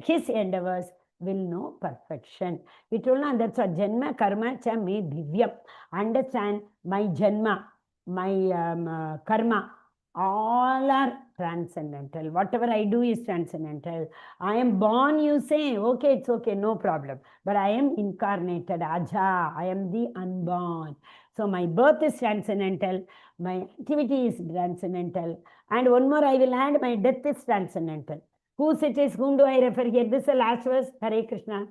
his endeavors will know perfection. We told now that's what Janma Karma Cha Me Divyam. Understand my Janma, my karma, all are transcendental. Whatever I do is transcendental. I am born, you say, okay, it's okay, no problem. But I am incarnated, Aja, I am the unborn. So my birth is transcendental, my activity is transcendental. And one more I will add, my death is transcendental. Whose it is, whom do I refer here? This is the last verse, Hare Krishna.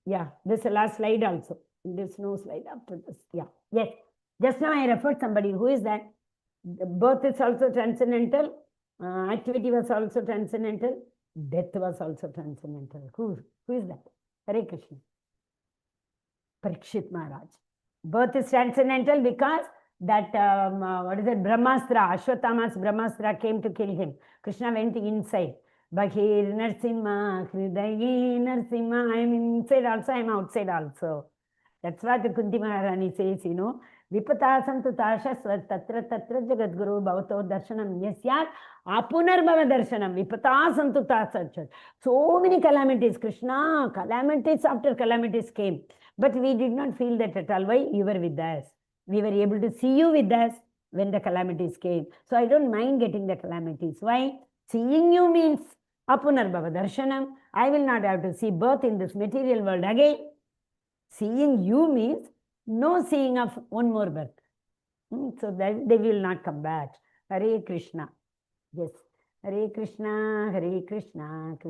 Yeah, this is the last slide also. There's no slide after this. Yeah, yes. Just now I referred somebody. Who is that? The birth is also transcendental. Activity was also transcendental. Death was also transcendental. Who is that? Hare Krishna. Parikshit Maharaj. Birth is transcendental because that, what is it? Brahmastra, Ashwatthama's Brahmastra came to kill him. Krishna went inside. Bahir Narsimha, Hridayi Narsimha. I am inside also, I am outside also. That's what the Kunti Maharani says, you know. Vipata santu tashasvat tatra tatra jagadguru bhavato darshanam yasyat apunarbhava darshanam vipata santu tashasvat. So many calamities, Krishna, calamities after calamities came. But we did not feel that at all. Why? You were with us. We were able to see you with us when the calamities came. So I don't mind getting the calamities. Why? Seeing you means apunarbhava darshanam. I will not have to see birth in this material world again. Seeing you means no seeing of one more birth. So that they will not come back. Hare Krishna. Yes. Hare Krishna, Hare Krishna.